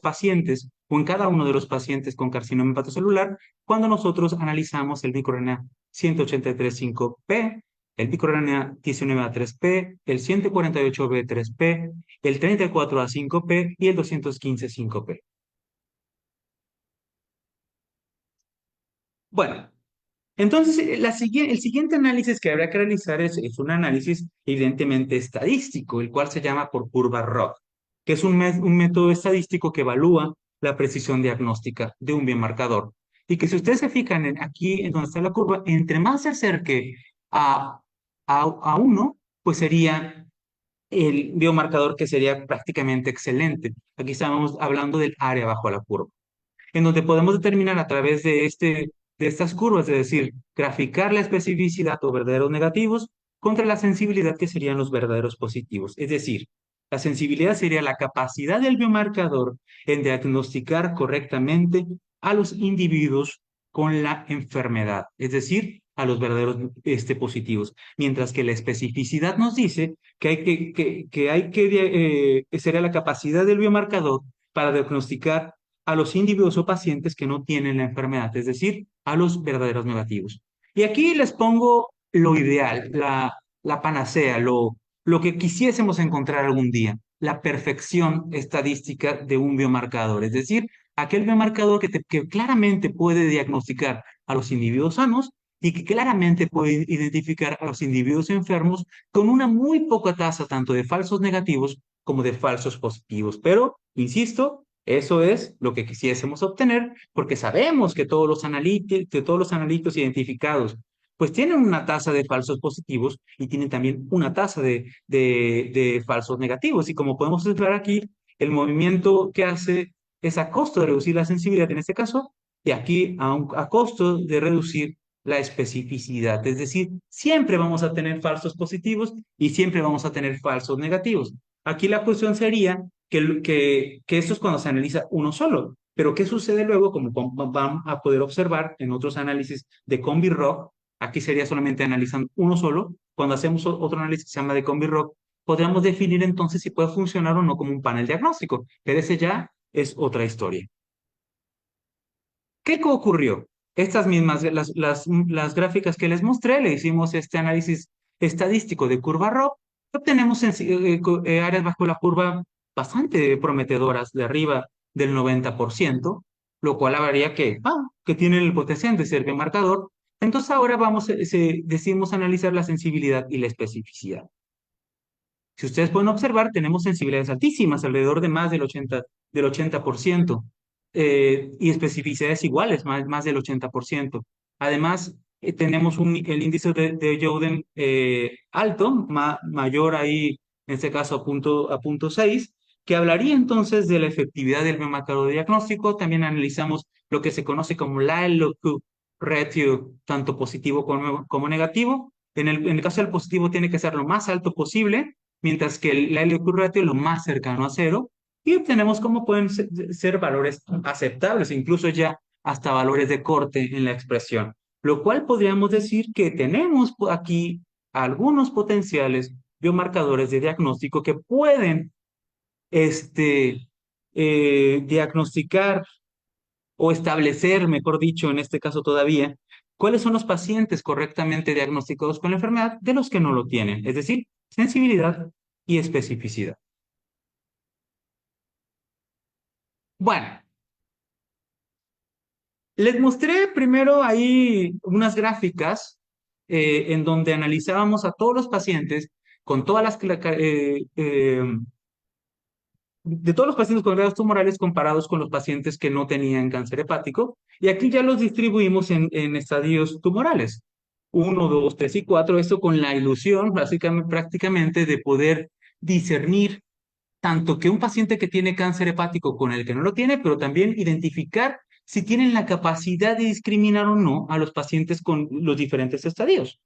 pacientes o en cada uno de los pacientes con carcinoma hepatocelular cuando nosotros analizamos el microRNA 183.5P, el microRNA 19A3P, el 148B3P, el 34A5P y el 215.5P. Bueno, entonces, el siguiente análisis que habrá que realizar es un análisis evidentemente estadístico, el cual se llama por curva ROC, que es un método estadístico que evalúa la precisión diagnóstica de un biomarcador. Y que si ustedes se fijan aquí en donde está la curva, entre más se acerque a, a 1, pues sería el biomarcador que sería prácticamente excelente. Aquí estamos hablando del área bajo la curva en donde podemos determinar a través de estas curvas, es decir, graficar la especificidad o verdaderos negativos contra la sensibilidad que serían los verdaderos positivos. Es decir, la sensibilidad sería la capacidad del biomarcador en diagnosticar correctamente a los individuos con la enfermedad, es decir, a los verdaderos positivos, mientras que la especificidad nos dice que sería la capacidad del biomarcador para diagnosticar a los individuos o pacientes que no tienen la enfermedad, es decir, a los verdaderos negativos. Y aquí les pongo lo ideal, la panacea, lo que quisiésemos encontrar algún día, la perfección estadística de un biomarcador, es decir, aquel biomarcador que claramente puede diagnosticar a los individuos sanos y que claramente puede identificar a los individuos enfermos con una muy poca tasa tanto de falsos negativos como de falsos positivos. Pero, insisto, eso es lo que quisiésemos obtener porque sabemos que todos los analitos identificados pues tienen una tasa de falsos positivos y tienen también una tasa de falsos negativos. Y como podemos observar aquí, el movimiento que hace es a costo de reducir la sensibilidad en este caso, y aquí a costo de reducir la especificidad. Es decir, siempre vamos a tener falsos positivos y siempre vamos a tener falsos negativos. Aquí la cuestión sería que esto es cuando se analiza uno solo. Pero ¿qué sucede luego? Como van a poder observar en otros análisis de Combi-Rock, aquí sería solamente analizando uno solo. Cuando hacemos otro análisis que se llama de Combi-Rock, podríamos definir entonces si puede funcionar o no como un panel diagnóstico, pero ese ya es otra historia. ¿Qué ocurrió? Estas mismas, las gráficas que les mostré, le hicimos este análisis estadístico de curva ROC, obtenemos áreas bajo la curva bastante prometedoras, de arriba del 90%, lo cual hablaría que tienen el potencial de ser biomarcador. Entonces ahora decidimos analizar la sensibilidad y la especificidad. Si ustedes pueden observar, tenemos sensibilidades altísimas, alrededor de más del 80%, y especificidades iguales, más del 80%. Además, tenemos el índice de Joden alto, mayor ahí, en este caso a punto 6, que hablaría entonces de la efectividad del biomarcador diagnóstico. También analizamos lo que se conoce como la LOQ ratio, tanto positivo como negativo. En el caso del positivo tiene que ser lo más alto posible, mientras que la LQ ratio es lo más cercano a cero, y obtenemos cómo pueden ser valores aceptables, incluso ya hasta valores de corte en la expresión, lo cual podríamos decir que tenemos aquí algunos potenciales biomarcadores de diagnóstico que pueden diagnosticar o establecer, mejor dicho, en este caso todavía, cuáles son los pacientes correctamente diagnosticados con la enfermedad de los que no lo tienen, es decir, sensibilidad y especificidad. Bueno, les mostré primero ahí unas gráficas en donde analizábamos a todos los pacientes con todas de todos los pacientes con grados tumorales comparados con los pacientes que no tenían cáncer hepático. Y aquí ya los distribuimos en estadios tumorales. 1, 2, 3 y 4. Esto con la ilusión, básicamente, prácticamente, de poder discernir tanto que un paciente que tiene cáncer hepático con el que no lo tiene, pero también identificar si tienen la capacidad de discriminar o no a los pacientes con los diferentes estadios.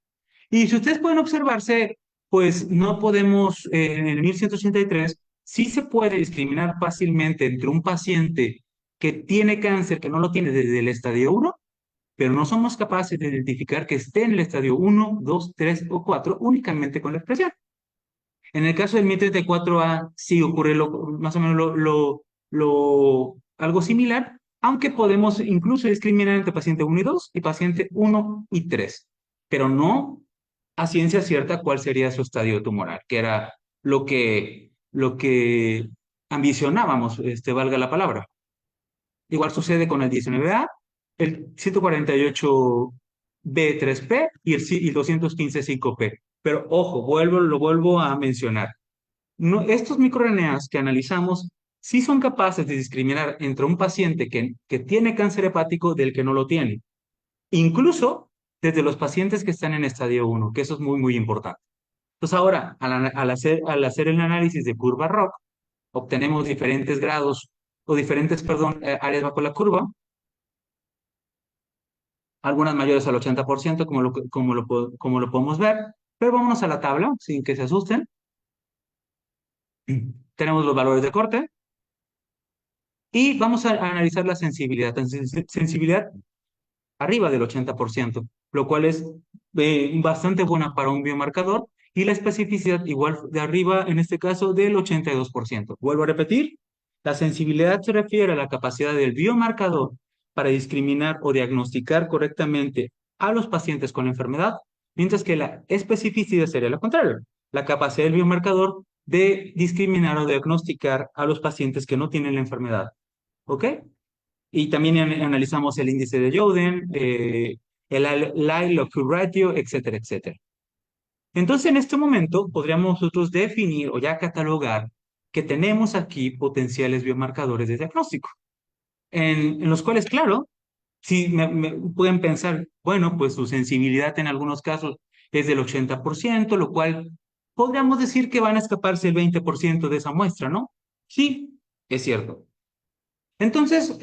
Y si ustedes pueden observarse, pues no podemos, en el 1183, sí se puede discriminar fácilmente entre un paciente que tiene cáncer, que no lo tiene desde el estadio 1, pero no somos capaces de identificar que esté en el estadio 1, 2, 3 o 4 únicamente con la expresión. En el caso del MI34A sí ocurre más o menos algo similar, aunque podemos incluso discriminar entre paciente 1 y 2 y paciente 1 y 3, pero no a ciencia cierta cuál sería su estadio tumoral, que era lo que ambicionábamos, valga la palabra. Igual sucede con el 19A, el 148B3P y el 215-5P. Pero ojo, lo vuelvo a mencionar. No, estos microRNAs que analizamos sí son capaces de discriminar entre un paciente que tiene cáncer hepático del que no lo tiene, incluso desde los pacientes que están en estadio 1, que eso es muy, muy importante. Entonces ahora, al hacer el análisis de curva ROC, obtenemos diferentes grados o diferentes, perdón, áreas bajo la curva, algunas mayores al 80%, como lo podemos ver, pero vámonos a la tabla, sin que se asusten. Tenemos los valores de corte y vamos a analizar la sensibilidad. Sensibilidad arriba del 80%, lo cual es bastante buena para un biomarcador, y la especificidad igual de arriba, en este caso, del 82%. Vuelvo a repetir, la sensibilidad se refiere a la capacidad del biomarcador para discriminar o diagnosticar correctamente a los pacientes con la enfermedad, mientras que la especificidad sería lo contrario, la capacidad del biomarcador de discriminar o diagnosticar a los pacientes que no tienen la enfermedad. ¿Ok? Y también analizamos el índice de Joden, el Lyle-Lockwood ratio, etcétera, etcétera. Entonces, en este momento, podríamos nosotros definir o ya catalogar que tenemos aquí potenciales biomarcadores de diagnóstico, en los cuales, claro, Si pueden pensar, bueno, pues su sensibilidad en algunos casos es del 80%, lo cual podríamos decir que van a escaparse el 20% de esa muestra, ¿no? Sí, es cierto. Entonces,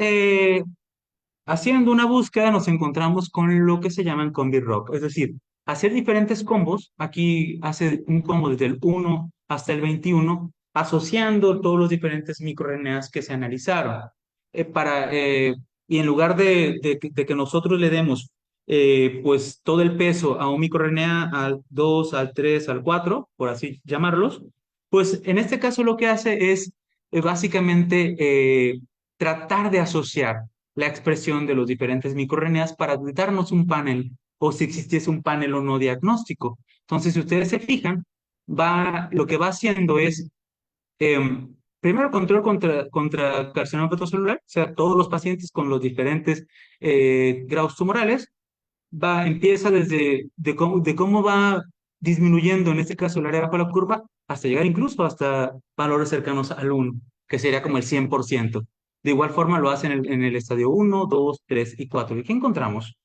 haciendo una búsqueda nos encontramos con lo que se llaman combi rock, es decir, hacer diferentes combos. Aquí hace un combo desde el 1 hasta el 21, asociando todos los diferentes microRNAs que se analizaron. Para, y en lugar de que nosotros le demos pues todo el peso a un microRNA al 2, al 3, al 4, por así llamarlos, pues en este caso lo que hace es básicamente tratar de asociar la expresión de los diferentes microRNAs para darnos un panel o si existiese un panel o no diagnóstico. Entonces, si ustedes se fijan, lo que va haciendo es, primero, control contra carcinoma hepatocelular, o sea, todos los pacientes con los diferentes grados tumorales, empieza desde de cómo va disminuyendo, en este caso, el área bajo la curva, hasta llegar incluso hasta valores cercanos al 1, que sería como el 100%. De igual forma lo hacen en el estadio 1, 2, 3 y 4. ¿Y qué encontramos?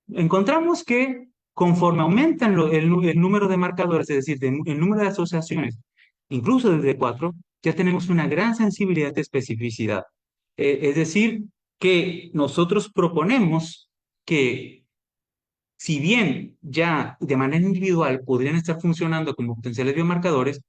Encontramos que conforme aumentan el número de marcadores, es decir, el número de asociaciones, incluso desde 4, ya tenemos una gran sensibilidad de especificidad. Es decir, que nosotros proponemos que si bien ya de manera individual podrían estar funcionando como potenciales biomarcadores,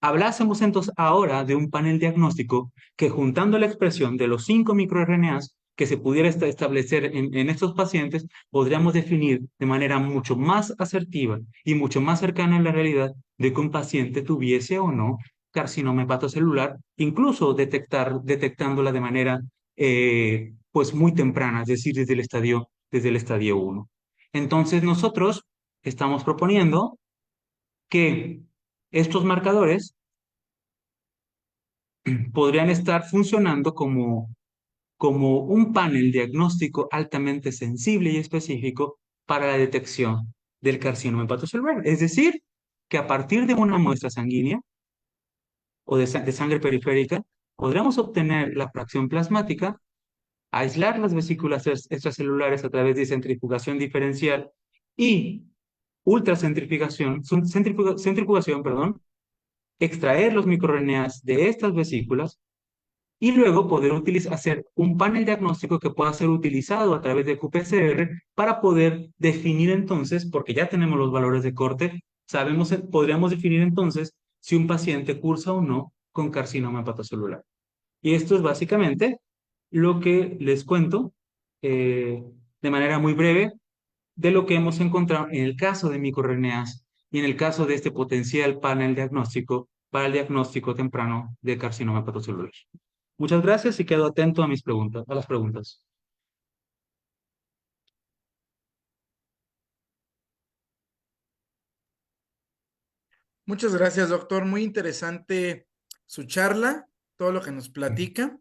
hablásemos entonces ahora de un panel diagnóstico que juntando la expresión de los 5 microRNAs que se pudiera establecer en estos pacientes, podríamos definir de manera mucho más asertiva y mucho más cercana a la realidad de que un paciente tuviese o no carcinoma hepatocelular, incluso detectándola de manera pues muy temprana, es decir, desde el estadio 1. Entonces nosotros estamos proponiendo que estos marcadores podrían estar funcionando como un panel diagnóstico altamente sensible y específico para la detección del carcinoma hepatocelular. Es decir, que a partir de una muestra sanguínea o de sangre periférica, podríamos obtener la fracción plasmática, aislar las vesículas extracelulares a través de centrifugación diferencial y centrifugación, perdón, extraer los microRNAs de estas vesículas y luego poder hacer un panel diagnóstico que pueda ser utilizado a través de qPCR para poder definir entonces, porque ya tenemos los valores de corte, podríamos definir entonces si un paciente cursa o no con carcinoma hepatocelular. Y esto es básicamente lo que les cuento eh, de manera muy breve de lo que hemos encontrado en el caso de microRNAs y en el caso de este potencial panel diagnóstico para el diagnóstico temprano de carcinoma hepatocelular. Muchas gracias y quedo atento a a las preguntas. Muchas gracias, doctor. Muy interesante su charla, todo lo que nos platica.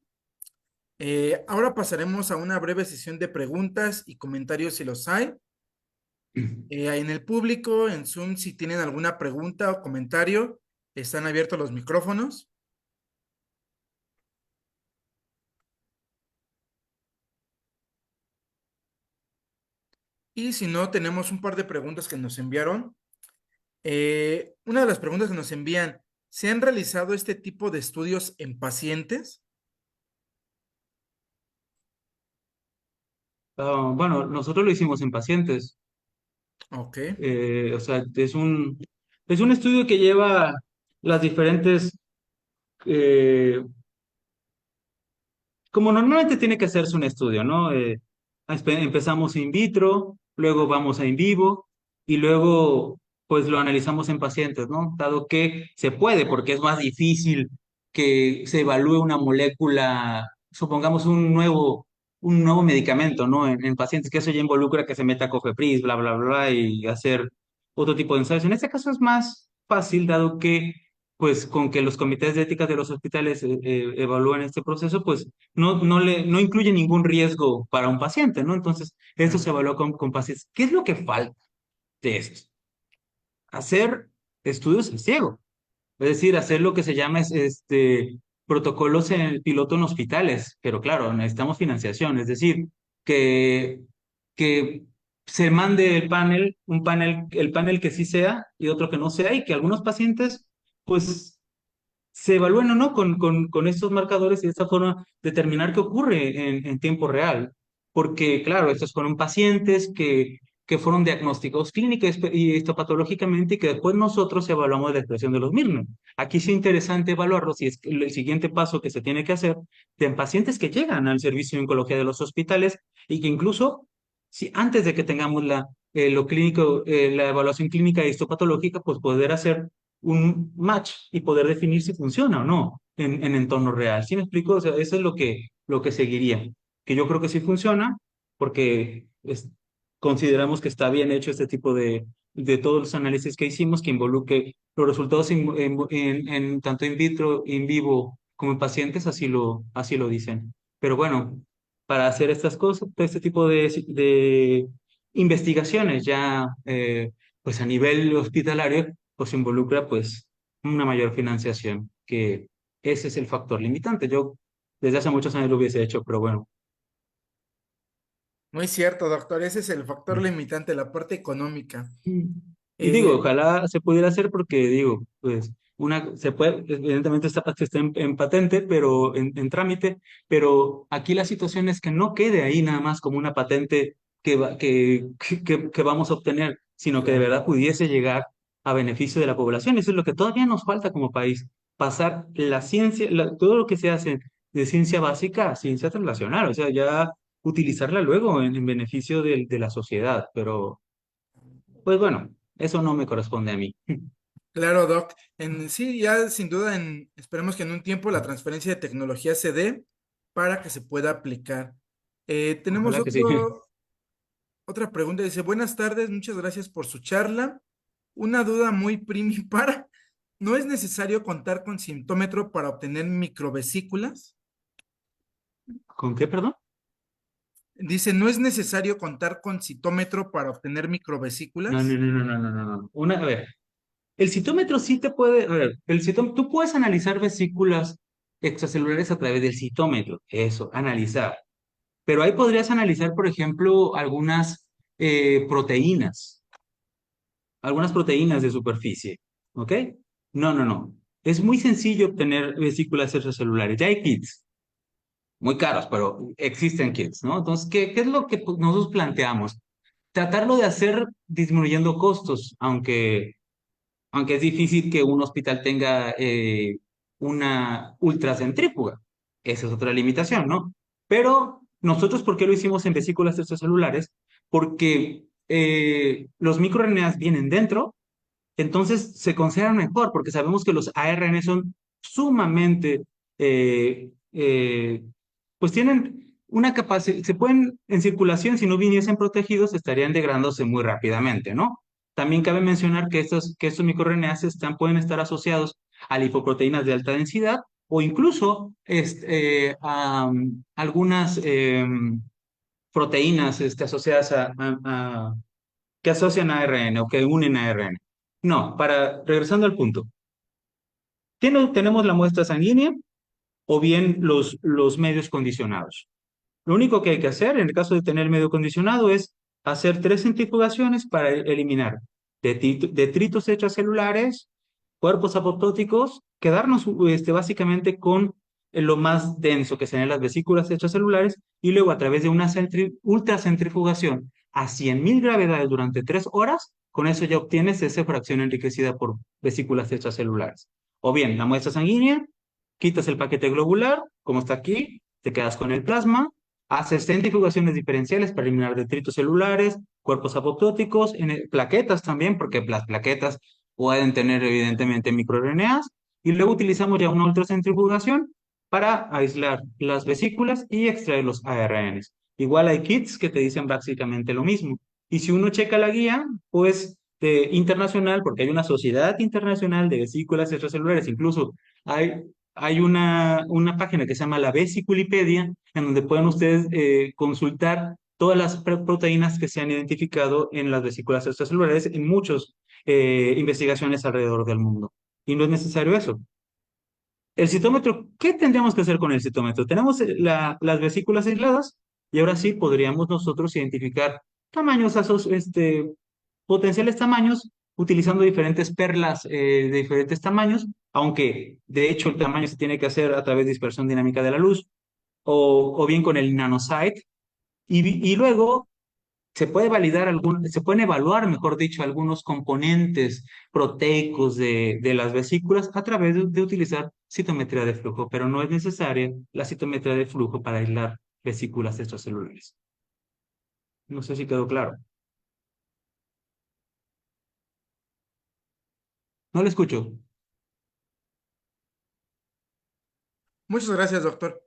Ahora pasaremos a una breve sesión de preguntas y comentarios si los hay. En el público, en Zoom, si tienen alguna pregunta o comentario, están abiertos los micrófonos. Y si no, tenemos un par de preguntas que nos enviaron. Una de las preguntas que nos envían, ¿se han realizado este tipo de estudios en pacientes? Bueno, nosotros lo hicimos en pacientes. Ok, O sea, es un estudio que lleva las diferentes como normalmente tiene que hacerse un estudio, ¿no? Empezamos in vitro, luego vamos a in vivo y luego pues lo analizamos en pacientes, ¿no? Dado que se puede, porque es más difícil que se evalúe una molécula, supongamos un nuevo medicamento, ¿no? En pacientes, que eso ya involucra que se meta cofepris, bla, bla, bla, y hacer otro tipo de ensayos. En este caso es más fácil, dado que pues con que los comités de ética de los hospitales evalúen este proceso, pues no incluye ningún riesgo para un paciente, ¿no? Entonces, esto se claro. evalúa con pacientes. ¿Qué es lo que falta de esto? Hacer estudios en ciego, es decir, hacer lo que se llama protocolos en el piloto en hospitales, pero claro, necesitamos financiación, es decir, que, que se mande el panel que sí sea y otro que no sea, y que algunos pacientes, pues, se evalúen o no con estos marcadores y de esta forma determinar qué ocurre en tiempo real. Porque, claro, estos fueron pacientes que fueron diagnosticados clínica y histopatológicamente y que después nosotros evaluamos la expresión de los mismos. Aquí es interesante evaluarlo si es el siguiente paso que se tiene que hacer en pacientes que llegan al servicio de oncología de los hospitales y que incluso, si antes de que tengamos lo clínico, la evaluación clínica e histopatológica, pues poder hacer un match y poder definir si funciona o no en entorno real. ¿Sí me explico? O sea, eso es lo que seguiría. Que yo creo que sí funciona porque consideramos que está bien hecho este tipo de todos los análisis que hicimos que involucre los resultados en tanto in vitro, in vivo como en pacientes, así lo dicen. Pero bueno, para hacer estas cosas, este tipo de investigaciones ya pues a nivel hospitalario, pues involucra pues una mayor financiación, que ese es el factor limitante. Yo desde hace muchos años lo hubiese hecho, pero bueno. Muy cierto, doctor. Ese es el factor limitante, la parte económica. Mm. Y digo, Eh, ojalá se pudiera hacer porque digo, pues se puede, evidentemente está en patente, pero en trámite, pero aquí la situación es que no quede ahí nada más como una patente que vamos a obtener, sino que de verdad pudiese llegar a beneficio de la población. Eso es lo que todavía nos falta como país, pasar la ciencia, todo lo que se hace de ciencia básica a ciencia translacional, o sea, ya utilizarla luego en beneficio de la sociedad, pero pues bueno, eso no me corresponde a mí. claro, doc. Sí, ya sin duda, esperemos que en un tiempo la transferencia de tecnología se dé para que se pueda aplicar. Tenemos Ojalá que sí. otra pregunta. Dice, buenas tardes, muchas gracias por su charla. Una duda muy primipara. ¿No es necesario contar con sintómetro para obtener microvesículas? ¿Con qué, perdón? Dice, ¿no es necesario contar con citómetro para obtener No, no, microvesículas? no, no, no, no, no, no. A ver, el citómetro sí te puede, a ver, tú puedes analizar vesículas extracelulares a través del citómetro, eso, analizar. Pero ahí podrías analizar, por ejemplo, proteínas, algunas proteínas de superficie, ¿ok? No, no, no. Es muy sencillo obtener vesículas extracelulares. Ya hay kits, muy caros, pero existen kits, ¿no? Entonces, ¿qué es lo que pues, nosotros planteamos? Tratarlo de hacer disminuyendo costos, aunque es difícil que un hospital tenga una ultracentrífuga. Esa es otra limitación, ¿no? Pero nosotros, ¿por qué lo hicimos en vesículas extracelulares? Porque los microRNAs vienen dentro, entonces se consideran mejor, porque sabemos que los ARN son sumamente, pues tienen una capacidad, se pueden en circulación, si no viniesen protegidos, estarían degradándose muy rápidamente, ¿no? También cabe mencionar que estos microRNAs pueden estar asociados a lipoproteínas de alta densidad o incluso a algunas proteínas asociadas que asocian a ARN o que unen a ARN. No, regresando al punto. Tenemos la muestra sanguínea o bien los medios condicionados. Lo único que hay que hacer en el caso de tener medio condicionado es hacer 3 centrifugaciones para eliminar detritos extracelulares, cuerpos apoptóticos, quedarnos básicamente con lo más denso que serían las vesículas extracelulares y luego a través de una ultracentrifugación a 100.000 gravedades durante 3 horas, con eso ya obtienes esa fracción enriquecida por vesículas extracelulares. O bien, la muestra sanguínea, quitas el paquete globular, como está aquí, te quedas con el plasma, haces centrifugaciones diferenciales para eliminar detritos celulares, cuerpos apoptóticos, plaquetas también, porque las plaquetas pueden tener evidentemente microRNAs, y luego utilizamos ya una ultracentrifugación para aislar las vesículas y extraer los ARNs. Igual hay kits que te dicen básicamente lo mismo. Y si uno checa la guía, pues internacional, porque hay una sociedad internacional de vesículas extracelulares, incluso hay, hay una página que se llama la Vesiculipedia, en donde pueden ustedes consultar todas las proteínas que se han identificado en las vesículas extracelulares en muchas investigaciones alrededor del mundo. Y no es necesario eso. El citómetro, ¿qué tendríamos que hacer con el citómetro? Tenemos las vesículas aisladas, Y ahora sí podríamos nosotros identificar tamaños, potenciales tamaños, utilizando diferentes perlas de diferentes tamaños, aunque de hecho el tamaño se tiene que hacer a través de dispersión dinámica de la luz, o bien con el nanosite, y luego se pueden evaluar, mejor dicho, algunos componentes proteicos de las vesículas a través de utilizar citometría de flujo, pero no es necesaria la citometría de flujo para aislar vesículas extracelulares. No sé si quedó claro. No le escucho. Muchas gracias, doctor.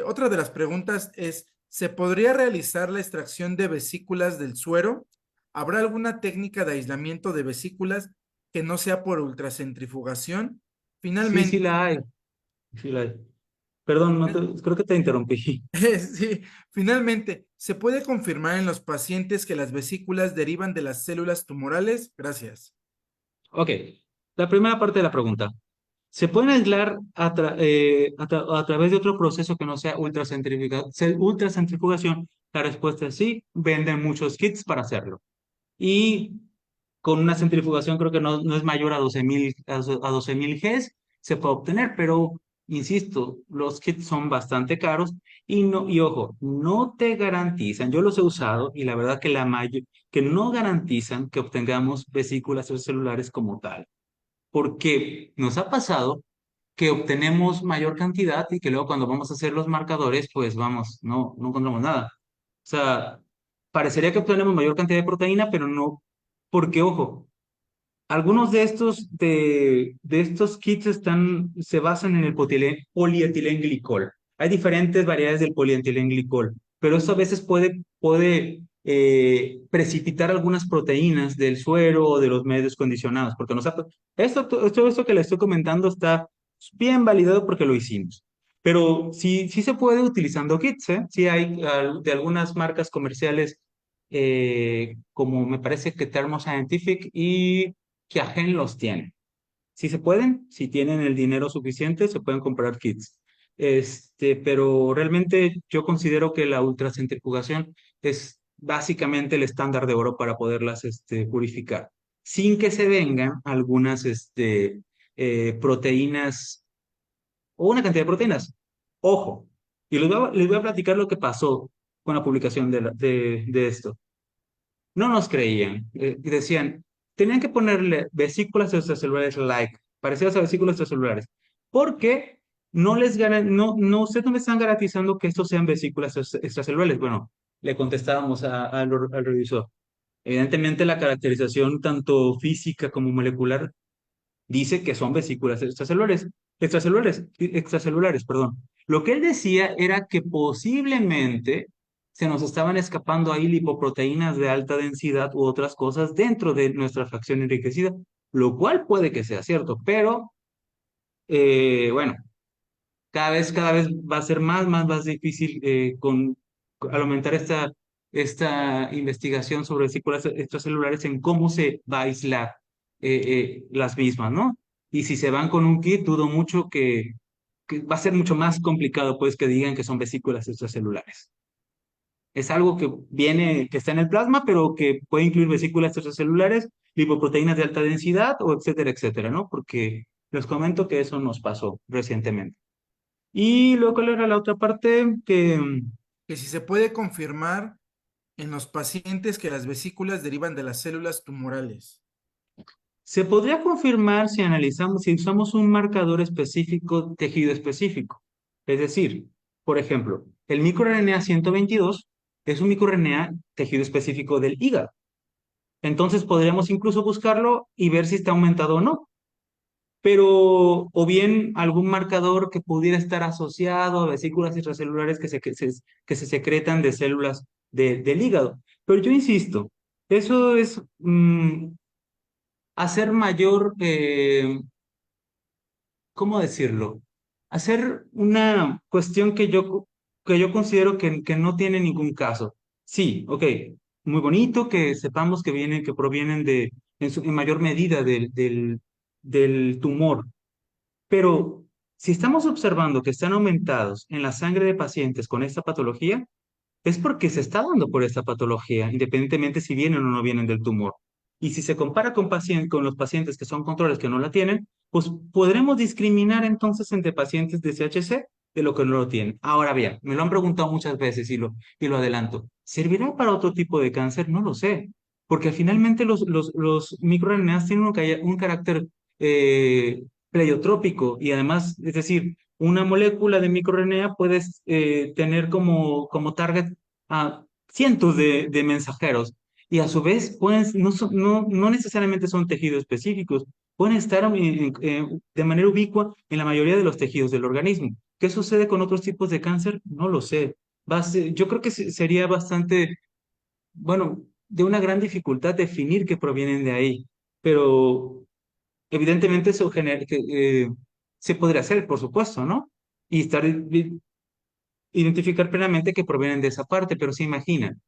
Otra de las preguntas es, ¿se podría realizar la extracción de vesículas del suero? ¿Habrá alguna técnica de aislamiento de vesículas que no sea por ultracentrifugación? Sí, sí Finalmente, la hay. Sí la hay. Perdón, creo que te interrumpí. sí, finalmente, ¿se puede confirmar en los pacientes que las vesículas derivan de las células tumorales? Gracias. Ok, la primera parte de la pregunta. ¿Se pueden aislar a través de otro proceso que no sea ultracentrifugación? La respuesta es sí, venden muchos kits para hacerlo. Y con una centrifugación creo que no es mayor a 12,000 a 12,000 Gs, se puede obtener, pero insisto, los kits son bastante caros y no, y ojo, no te garantizan, yo los he usado y la verdad que que no garantizan que obtengamos vesículas celulares como tal, porque nos ha pasado que obtenemos mayor cantidad y que luego cuando vamos a hacer los marcadores, pues vamos, no encontramos nada. O sea, parecería que obtenemos mayor cantidad de proteína, pero no, porque ojo, algunos de estos kits se basan en el polietilenglicol. Hay diferentes variedades del polietilenglicol, pero eso a veces puede precipitar algunas proteínas del suero o de los medios condicionados, porque esto que le estoy comentando está bien validado porque lo hicimos. Pero sí se puede utilizando kits, ¿eh? Sí hay de algunas marcas comerciales, como me parece que Thermo Scientific y que Agen los tiene. Si se pueden, si tienen el dinero suficiente, se pueden comprar kits. Pero realmente yo considero que la ultracentrifugación es básicamente el estándar de oro para poderlas purificar, sin que se vengan algunas proteínas o una cantidad de proteínas. Ojo, y les voy a platicar lo que pasó con la publicación de esto. No nos creían. Y decían, tenían que ponerle vesículas extracelulares like, parecidas a vesículas extracelulares, porque ustedes no me están garantizando que estos sean vesículas extracelulares. Bueno, le contestábamos al revisor. Evidentemente, la caracterización tanto física como molecular dice que son vesículas extracelulares, perdón. Lo que él decía era que posiblemente se nos estaban escapando ahí lipoproteínas de alta densidad u otras cosas dentro de nuestra fracción enriquecida, lo cual puede que sea cierto, pero bueno, cada vez va a ser más difícil al aumentar esta investigación sobre vesículas extracelulares en cómo se va a aislar las mismas, ¿no? Y si se van con un kit, dudo mucho que va a ser mucho más complicado, pues, que digan que son vesículas extracelulares. Es algo que está en el plasma, pero que puede incluir vesículas extracelulares, lipoproteínas de alta densidad, o etcétera, etcétera, ¿no? Porque les comento que eso nos pasó recientemente. Y luego, ¿cuál era la otra parte? Que si se puede confirmar en los pacientes que las vesículas derivan de las células tumorales. Se podría confirmar si usamos un marcador específico, tejido específico. Es decir, por ejemplo, el microRNA 122 es un microRNA tejido específico del hígado. Entonces podríamos incluso buscarlo y ver si está aumentado o no. Pero, o bien algún marcador que pudiera estar asociado a vesículas extracelulares que se secretan de células del hígado. Pero yo insisto, eso es hacer mayor, ¿cómo decirlo? Hacer una cuestión que yo considero que no tiene ningún caso. Sí, ok, muy bonito que sepamos que provienen en mayor medida del tumor, pero si estamos observando que están aumentados en la sangre de pacientes con esta patología, es porque se está dando por esta patología, independientemente si vienen o no vienen del tumor. Y si se compara con los pacientes que son controles que no la tienen, pues podremos discriminar entonces entre pacientes de CHC de lo que no lo tienen. Ahora bien, me lo han preguntado muchas veces y lo adelanto. ¿Servirá para otro tipo de cáncer? No lo sé, porque finalmente los microRNAs tienen un carácter pleiotrópico y además, es decir, una molécula de microRNA puede tener como target a cientos de mensajeros y a su vez no necesariamente son tejidos específicos, pueden estar de manera ubicua en la mayoría de los tejidos del organismo. ¿Qué sucede con otros tipos de cáncer? No lo sé. Yo creo que sería bastante, bueno, de una gran dificultad definir que provienen de ahí, pero evidentemente se podría hacer, por supuesto, ¿no? Y identificar plenamente que provienen de esa parte, pero se imaginan,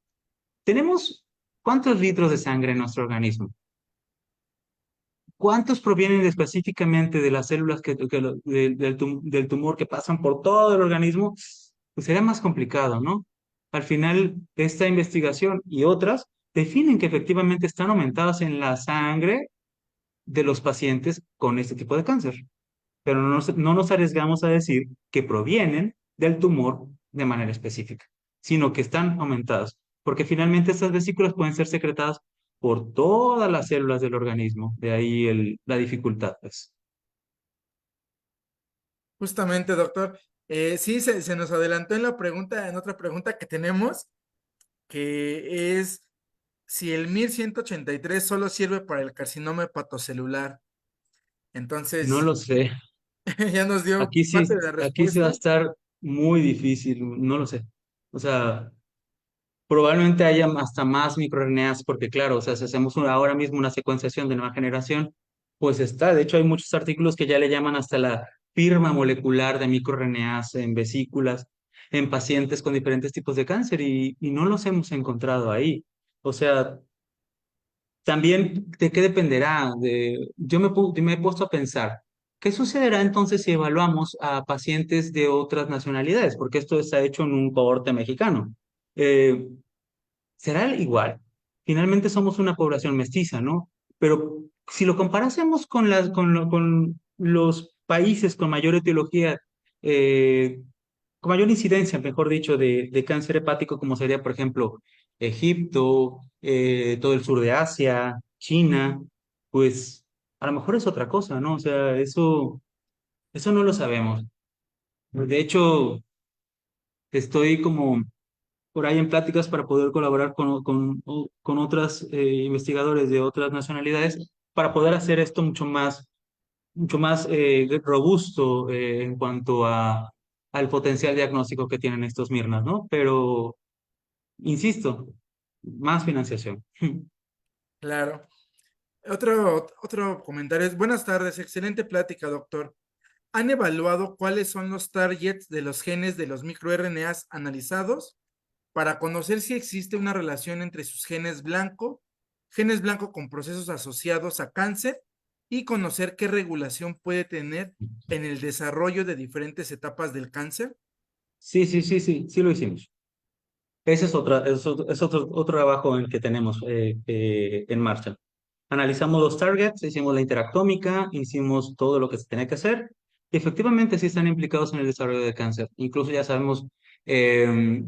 tenemos ¿cuántos litros de sangre en nuestro organismo? ¿Cuántos provienen específicamente de las células del tumor que pasan por todo el organismo? Pues sería más complicado, ¿no? Al final, esta investigación y otras definen que efectivamente están aumentadas en la sangre de los pacientes con este tipo de cáncer, pero no nos arriesgamos a decir que provienen del tumor de manera específica, sino que están aumentadas, porque finalmente estas vesículas pueden ser secretadas por todas las células del organismo, de ahí la dificultad, pues. Justamente, doctor. Sí, se nos adelantó en la pregunta, en otra pregunta que tenemos, que es si el 1183 solo sirve para el carcinoma hepatocelular. No Entonces, lo sé. ya nos dio parte de la Aquí sí va a respuesta. estar muy difícil, no lo sé. O sea, probablemente haya hasta más microRNAs, porque claro, o sea, si hacemos ahora mismo una secuenciación de nueva generación, pues está. De hecho, hay muchos artículos que ya le llaman hasta la firma molecular de microRNAs en vesículas, en pacientes con diferentes tipos de cáncer, y no los hemos encontrado ahí. O sea, también, ¿de qué dependerá? Me he puesto a pensar, ¿qué sucederá entonces si evaluamos a pacientes de otras nacionalidades? Porque esto está hecho en un cohorte mexicano. Eh, ¿Será igual? Finalmente somos una población mestiza, ¿no? Pero si lo comparásemos con los países con mayor etiología, eh, con mayor incidencia, mejor dicho, de cáncer hepático, como sería, por ejemplo, Egipto, todo el sur de Asia, China, pues a lo mejor es otra cosa, ¿no? O sea, eso no lo sabemos. De hecho, estoy como por ahí en pláticas para poder colaborar con otras investigadores de otras nacionalidades para poder hacer esto mucho más robusto en cuanto al potencial diagnóstico que tienen estos Mirnas, ¿no? Pero, insisto, más financiación. Claro. Otro comentario es, buenas tardes, excelente plática, doctor. ¿Han evaluado cuáles son los targets de los genes de los microRNAs analizados para conocer si existe una relación entre sus genes blanco con procesos asociados a cáncer y conocer qué regulación puede tener en el desarrollo de diferentes etapas del cáncer? Sí, sí, sí, sí, sí lo hicimos. Ese es otro trabajo en que tenemos en marcha. Analizamos los targets, hicimos la interactómica, hicimos todo lo que se tenía que hacer y efectivamente sí están implicados en el desarrollo de cáncer. Incluso ya sabemos eh,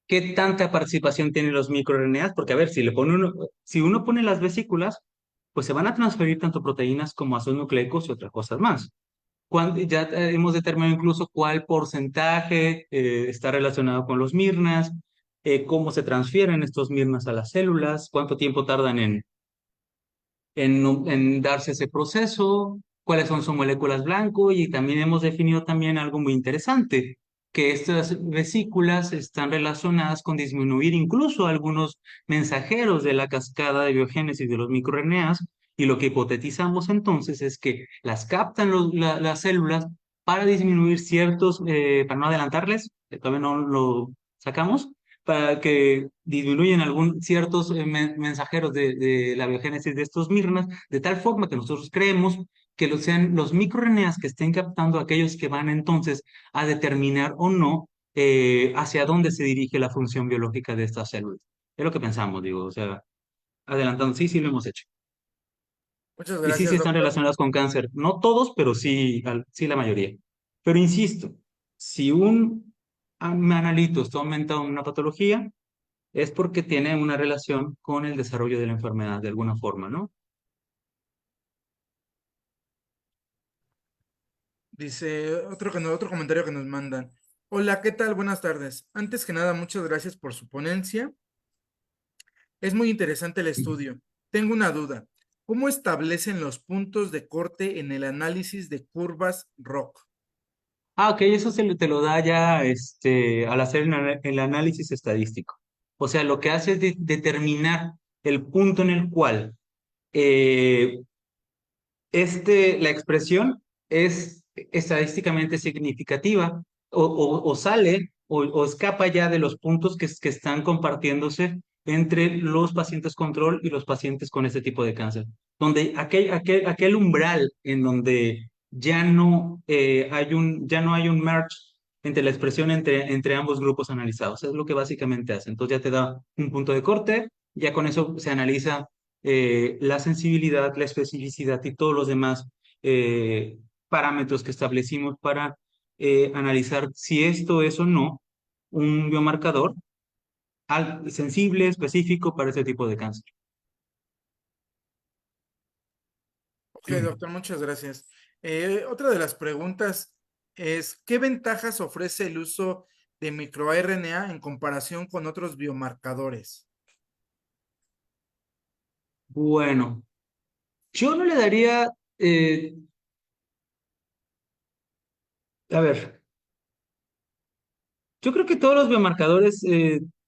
qué tanta participación tienen los microRNAs, porque a ver, si uno pone las vesículas, pues se van a transferir tanto proteínas como ácidos nucleicos y otras cosas más. Ya hemos determinado incluso cuál porcentaje está relacionado con los mirnas, cómo se transfieren estos mirnas a las células, cuánto tiempo tardan en darse ese proceso, cuáles son sus moléculas blanco y también hemos definido también algo muy interesante, que estas vesículas están relacionadas con disminuir incluso algunos mensajeros de la cascada de biogénesis de los microRNAs y lo que hipotetizamos entonces es que las captan las células para disminuir para no adelantarles, que todavía no lo sacamos, para que disminuyan ciertos mensajeros de la biogénesis de estos mirnas, de tal forma que nosotros creemos que sean los microRNAs que estén captando aquellos que van entonces a determinar o no hacia dónde se dirige la función biológica de estas células. Es lo que pensamos, digo, o sea, adelantando, sí, sí lo hemos hecho. Muchas Y sí, sí gracias, están doctor. relacionados con cáncer. No todos, pero sí, sí la mayoría. Pero insisto, si un analito está aumentando una patología, es porque tiene una relación con el desarrollo de la enfermedad de alguna forma, ¿no? Dice otro comentario que nos mandan. Hola, ¿qué tal? Buenas tardes. Antes que nada, muchas gracias por su ponencia. Es muy interesante el estudio. Tengo una duda. ¿Cómo establecen los puntos de corte en el análisis de curvas ROC? Ah, ok, eso te lo da ya al hacer el análisis estadístico. O sea, lo que hace es determinar el punto en el cual eh, la expresión es estadísticamente significativa o sale o escapa ya de los puntos que están compartiéndose entre los pacientes control y los pacientes con este tipo de cáncer, donde aquel umbral en donde ya no hay un merge entre la expresión entre ambos grupos analizados. Es lo que básicamente hace. Entonces ya te da un punto de corte, ya con eso se analiza la sensibilidad, la especificidad y todos los demás eh, parámetros que establecimos para analizar si esto es o no un biomarcador sensible, específico para ese tipo de cáncer. Ok, doctor, muchas gracias. Otra de las preguntas es, ¿qué ventajas ofrece el uso de microRNA en comparación con otros biomarcadores? Bueno, yo no le daría, eh, a ver, yo creo que todos los biomarcadores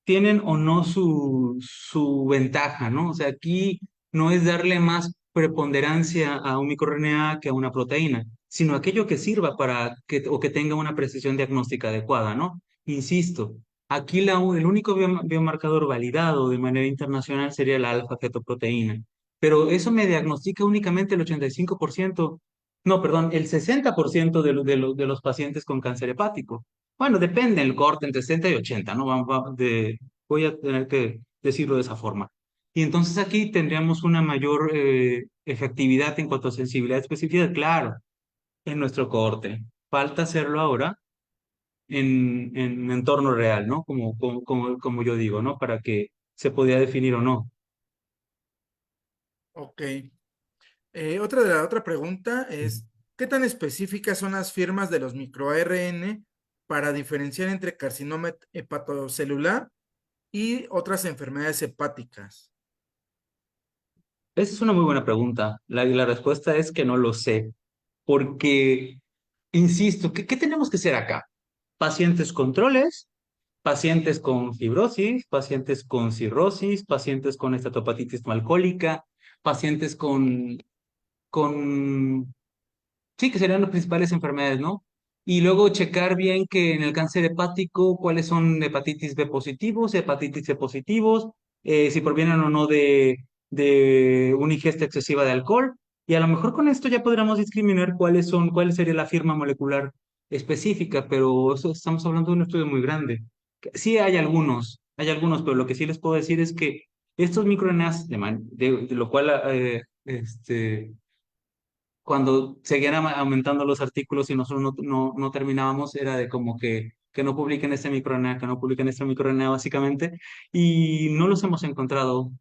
tienen o no su ventaja, ¿no? O sea, aquí no es darle más preponderancia a un microRNA que a una proteína, sino aquello que sirva para o que tenga una precisión diagnóstica adecuada, ¿no? Insisto, aquí el único biomarcador validado de manera internacional sería la alfa-fetoproteína, pero eso me diagnostica únicamente el 85%, no, perdón, el 60% de los pacientes con cáncer hepático. Bueno, depende el corte entre 60 y 80, ¿no? Voy a tener que decirlo de esa forma. Y entonces aquí tendríamos una mayor efectividad en cuanto a sensibilidad y especificidad, claro, en nuestro corte. Falta hacerlo ahora en entorno real, ¿no? Como yo digo, ¿no? Para que se podía definir o no. Ok. La otra pregunta es, ¿qué tan específicas son las firmas de los microARN para diferenciar entre carcinoma hepatocelular y otras enfermedades hepáticas? Esa es una muy buena pregunta. La respuesta es que no lo sé, porque, insisto, ¿qué tenemos que hacer acá? Pacientes controles, pacientes con fibrosis, pacientes con cirrosis, pacientes con estatopatitis no alcohólica, pacientes con sí, que serían las principales enfermedades, ¿no? Y luego checar bien que en el cáncer hepático, cuáles son hepatitis B positivos, hepatitis C positivos, si provienen o no de una ingesta excesiva de alcohol. Y a lo mejor con esto ya podríamos discriminar cuál sería la firma molecular específica, pero eso estamos hablando de un estudio muy grande. Sí hay algunos, pero lo que sí les puedo decir es que estos microRNAs, de lo cual cuando seguían aumentando los artículos y nosotros no terminábamos, era de como que no publiquen este microRNA, que no publiquen este microRNA básicamente, y no los hemos encontrado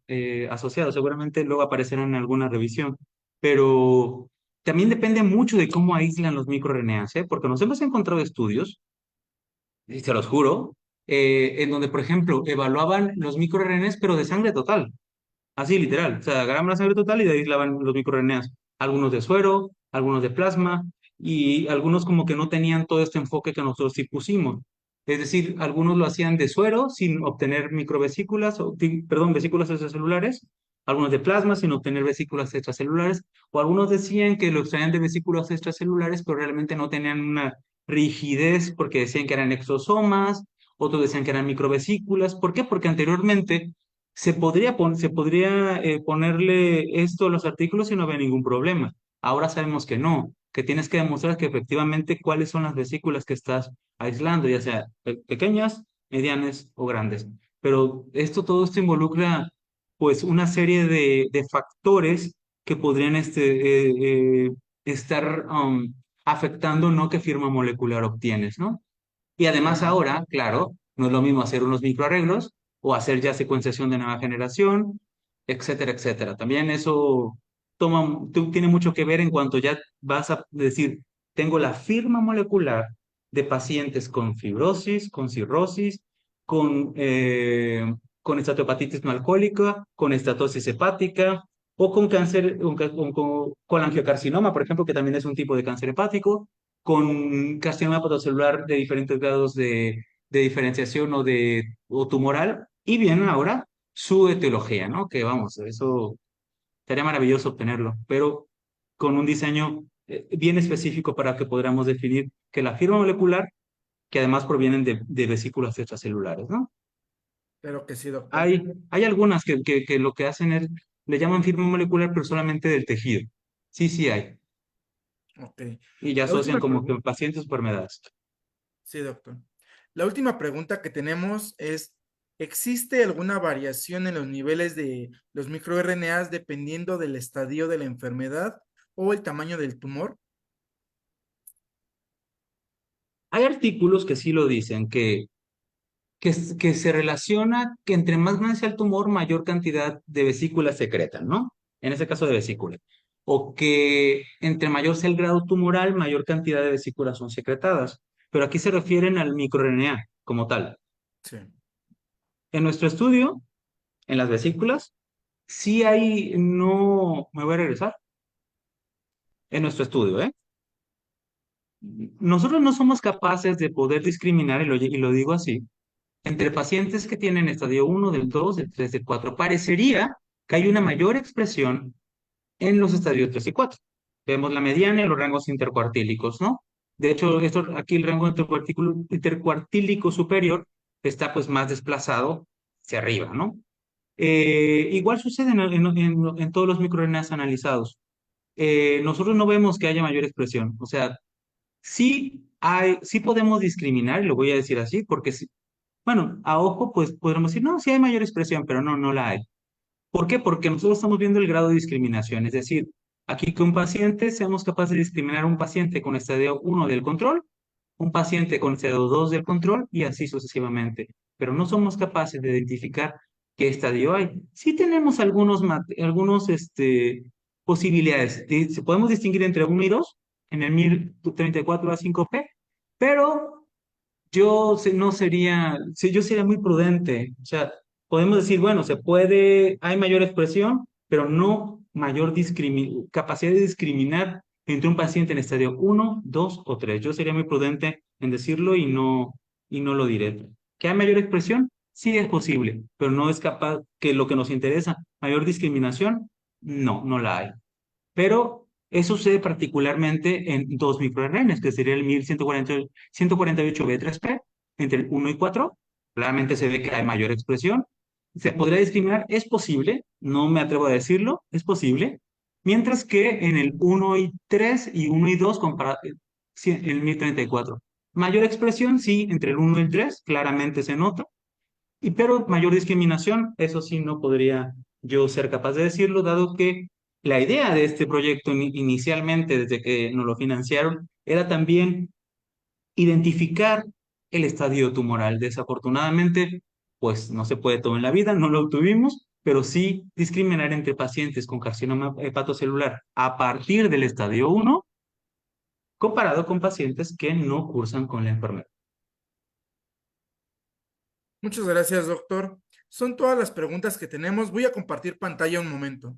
asociados. Seguramente luego aparecerán en alguna revisión, pero también depende mucho de cómo aíslan los microRNAs, ¿eh? Porque nos hemos encontrado estudios, y se los juro, en donde, por ejemplo, evaluaban los microRNAs, pero de sangre total. Así, literal. O sea, agarraban la sangre total y de ahí aislaban los microRNAs. Algunos de suero, algunos de plasma y algunos como que no tenían todo este enfoque que nosotros sí pusimos. Es decir, algunos lo hacían de suero sin obtener microvesículas, perdón, vesículas extracelulares, algunos de plasma sin obtener vesículas extracelulares, o algunos decían que lo extraían de vesículas extracelulares, pero realmente no tenían una rigidez porque decían que eran exosomas, otros decían que eran microvesículas. ¿Por qué? Porque anteriormente se podría ponerle esto a los artículos y no había ningún problema. Ahora sabemos que no, que tienes que demostrar que efectivamente cuáles son las vesículas que estás aislando, ya sea pequeñas, medianas o grandes. Pero todo esto involucra pues una serie de factores que podrían estar afectando, ¿no? qué firma molecular obtienes, ¿no? Y además Claro, ahora, claro, no es lo mismo hacer unos microarreglos o hacer ya secuenciación de nueva generación, etcétera, etcétera. También eso tiene mucho que ver en cuanto ya vas a decir, tengo la firma molecular de pacientes con fibrosis, con cirrosis, con, eh, con estatohepatitis no alcohólica, con estatosis hepática o con cáncer, con angiocarcinoma, por ejemplo, que también es un tipo de cáncer hepático con carcinoma hepatocelular de diferentes grados de diferenciación o tumoral, y bien ahora su etiología, ¿no? Que vamos, eso sería maravilloso obtenerlo, pero con un diseño bien específico para que podamos definir que la firma molecular, que además provienen de vesículas extracelulares, ¿no? claro que sí, doctor. Hay algunas que lo que hacen es, le llaman firma molecular, pero solamente del tejido. Sí, sí hay. Ok. Y ya La asocian última como que pregunta. pacientes o enfermedades. Sí, doctor. La última pregunta que tenemos es, ¿existe alguna variación en los niveles de los microRNAs dependiendo del estadio de la enfermedad o el tamaño del tumor? Hay artículos que sí lo dicen, que se relaciona que entre más grande sea el tumor, mayor cantidad de vesículas secretan, ¿no? En ese caso de vesículas. O que entre mayor sea el grado tumoral, mayor cantidad de vesículas son secretadas. Pero aquí se refieren al microRNA como tal. Sí. En nuestro estudio, en las vesículas, sí hay, no, me voy a regresar, en nuestro estudio, ¿eh? Nosotros no somos capaces de poder discriminar, y lo digo así, entre pacientes que tienen estadio uno del 2 del 3 del 4 parecería que hay una mayor expresión en los estadios 3 y 4. Vemos la mediana y los rangos intercuartílicos, ¿no? De hecho, aquí el rango intercuartílico superior está pues más desplazado hacia arriba, ¿no? Igual sucede en todos los microRNAs analizados. Nosotros no vemos que haya mayor expresión, o sea, sí podemos discriminar, y lo voy a decir así, porque bueno, a ojo, pues podremos decir, no, sí hay mayor expresión, pero no, no la hay. ¿Por qué? Porque nosotros estamos viendo el grado de discriminación, es decir, aquí que un paciente seamos capaces de discriminar a un paciente con estadio uno del control, un paciente con estadio 2 del control y así sucesivamente. Pero no somos capaces de identificar qué estadio hay. Sí tenemos algunos posibilidades. Podemos distinguir entre uno y 2 en el 1034 a 5P, pero no sería, sí, yo sería muy prudente. O sea, podemos decir, bueno, hay mayor expresión, pero no mayor capacidad de discriminar entre un paciente en estadio uno 2 o 3. Yo sería muy prudente en decirlo y no lo diré. ¿Que hay mayor expresión? Sí es posible, pero no es capaz que lo que nos interesa, mayor discriminación, no, no la hay. Pero eso sucede particularmente en dos microRNAs, que sería el 1148B3P, entre el 1 y 4. Claramente se ve que hay mayor expresión. ¿Se podría discriminar? Es posible, no me atrevo a decirlo, es posible. Mientras que en el 1 y 3 y 1 y 2, sí, el 1034. Mayor expresión, sí, entre el 1 y el 3, claramente se nota. Pero mayor discriminación, eso sí no podría yo ser capaz de decirlo, dado que la idea de este proyecto inicialmente, desde que nos lo financiaron, era también identificar el estadio tumoral. Desafortunadamente, pues no se puede todo en la vida, no lo obtuvimos, pero sí discriminar entre pacientes con carcinoma hepatocelular a partir del estadio uno, comparado con pacientes que no cursan con la enfermedad. Muchas gracias, doctor. Son todas las preguntas que tenemos. Voy a compartir pantalla un momento.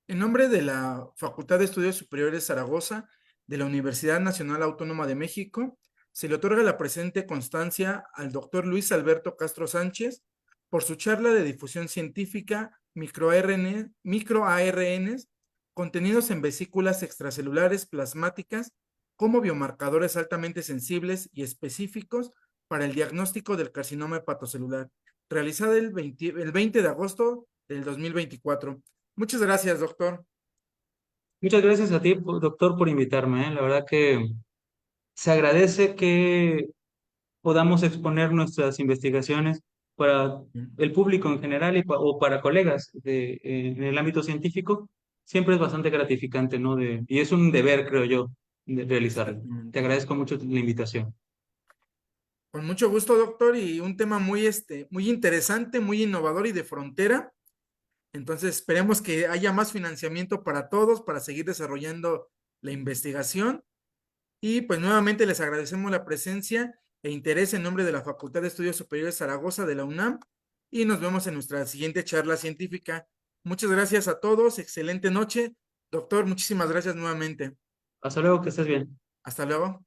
En nombre de la Facultad de Estudios Superiores Zaragoza de la Universidad Nacional Autónoma de México, se le otorga la presente constancia al doctor Luis Alberto Castro Sánchez por su charla de difusión científica microARNs contenidos en vesículas extracelulares plasmáticas como biomarcadores altamente sensibles y específicos para el diagnóstico del carcinoma hepatocelular, realizada el 20 de agosto del 2024. Muchas gracias, doctor. Muchas gracias a ti, doctor, por invitarme, ¿eh? La verdad que se agradece que podamos exponer nuestras investigaciones para el público en general o para colegas en el ámbito científico. Siempre es bastante gratificante, ¿no? Y es un deber, creo yo, de realizarlo. Te Exactamente. agradezco mucho la invitación. Con mucho gusto, doctor, y un tema muy interesante, muy innovador y de frontera. Entonces, esperemos que haya más financiamiento para todos para seguir desarrollando la investigación. Y pues nuevamente les agradecemos la presencia e interés en nombre de la Facultad de Estudios Superiores Zaragoza de la UNAM y nos vemos en nuestra siguiente charla científica. Muchas gracias a todos, excelente noche. Doctor, muchísimas gracias nuevamente. Hasta luego, que estés bien. Hasta luego.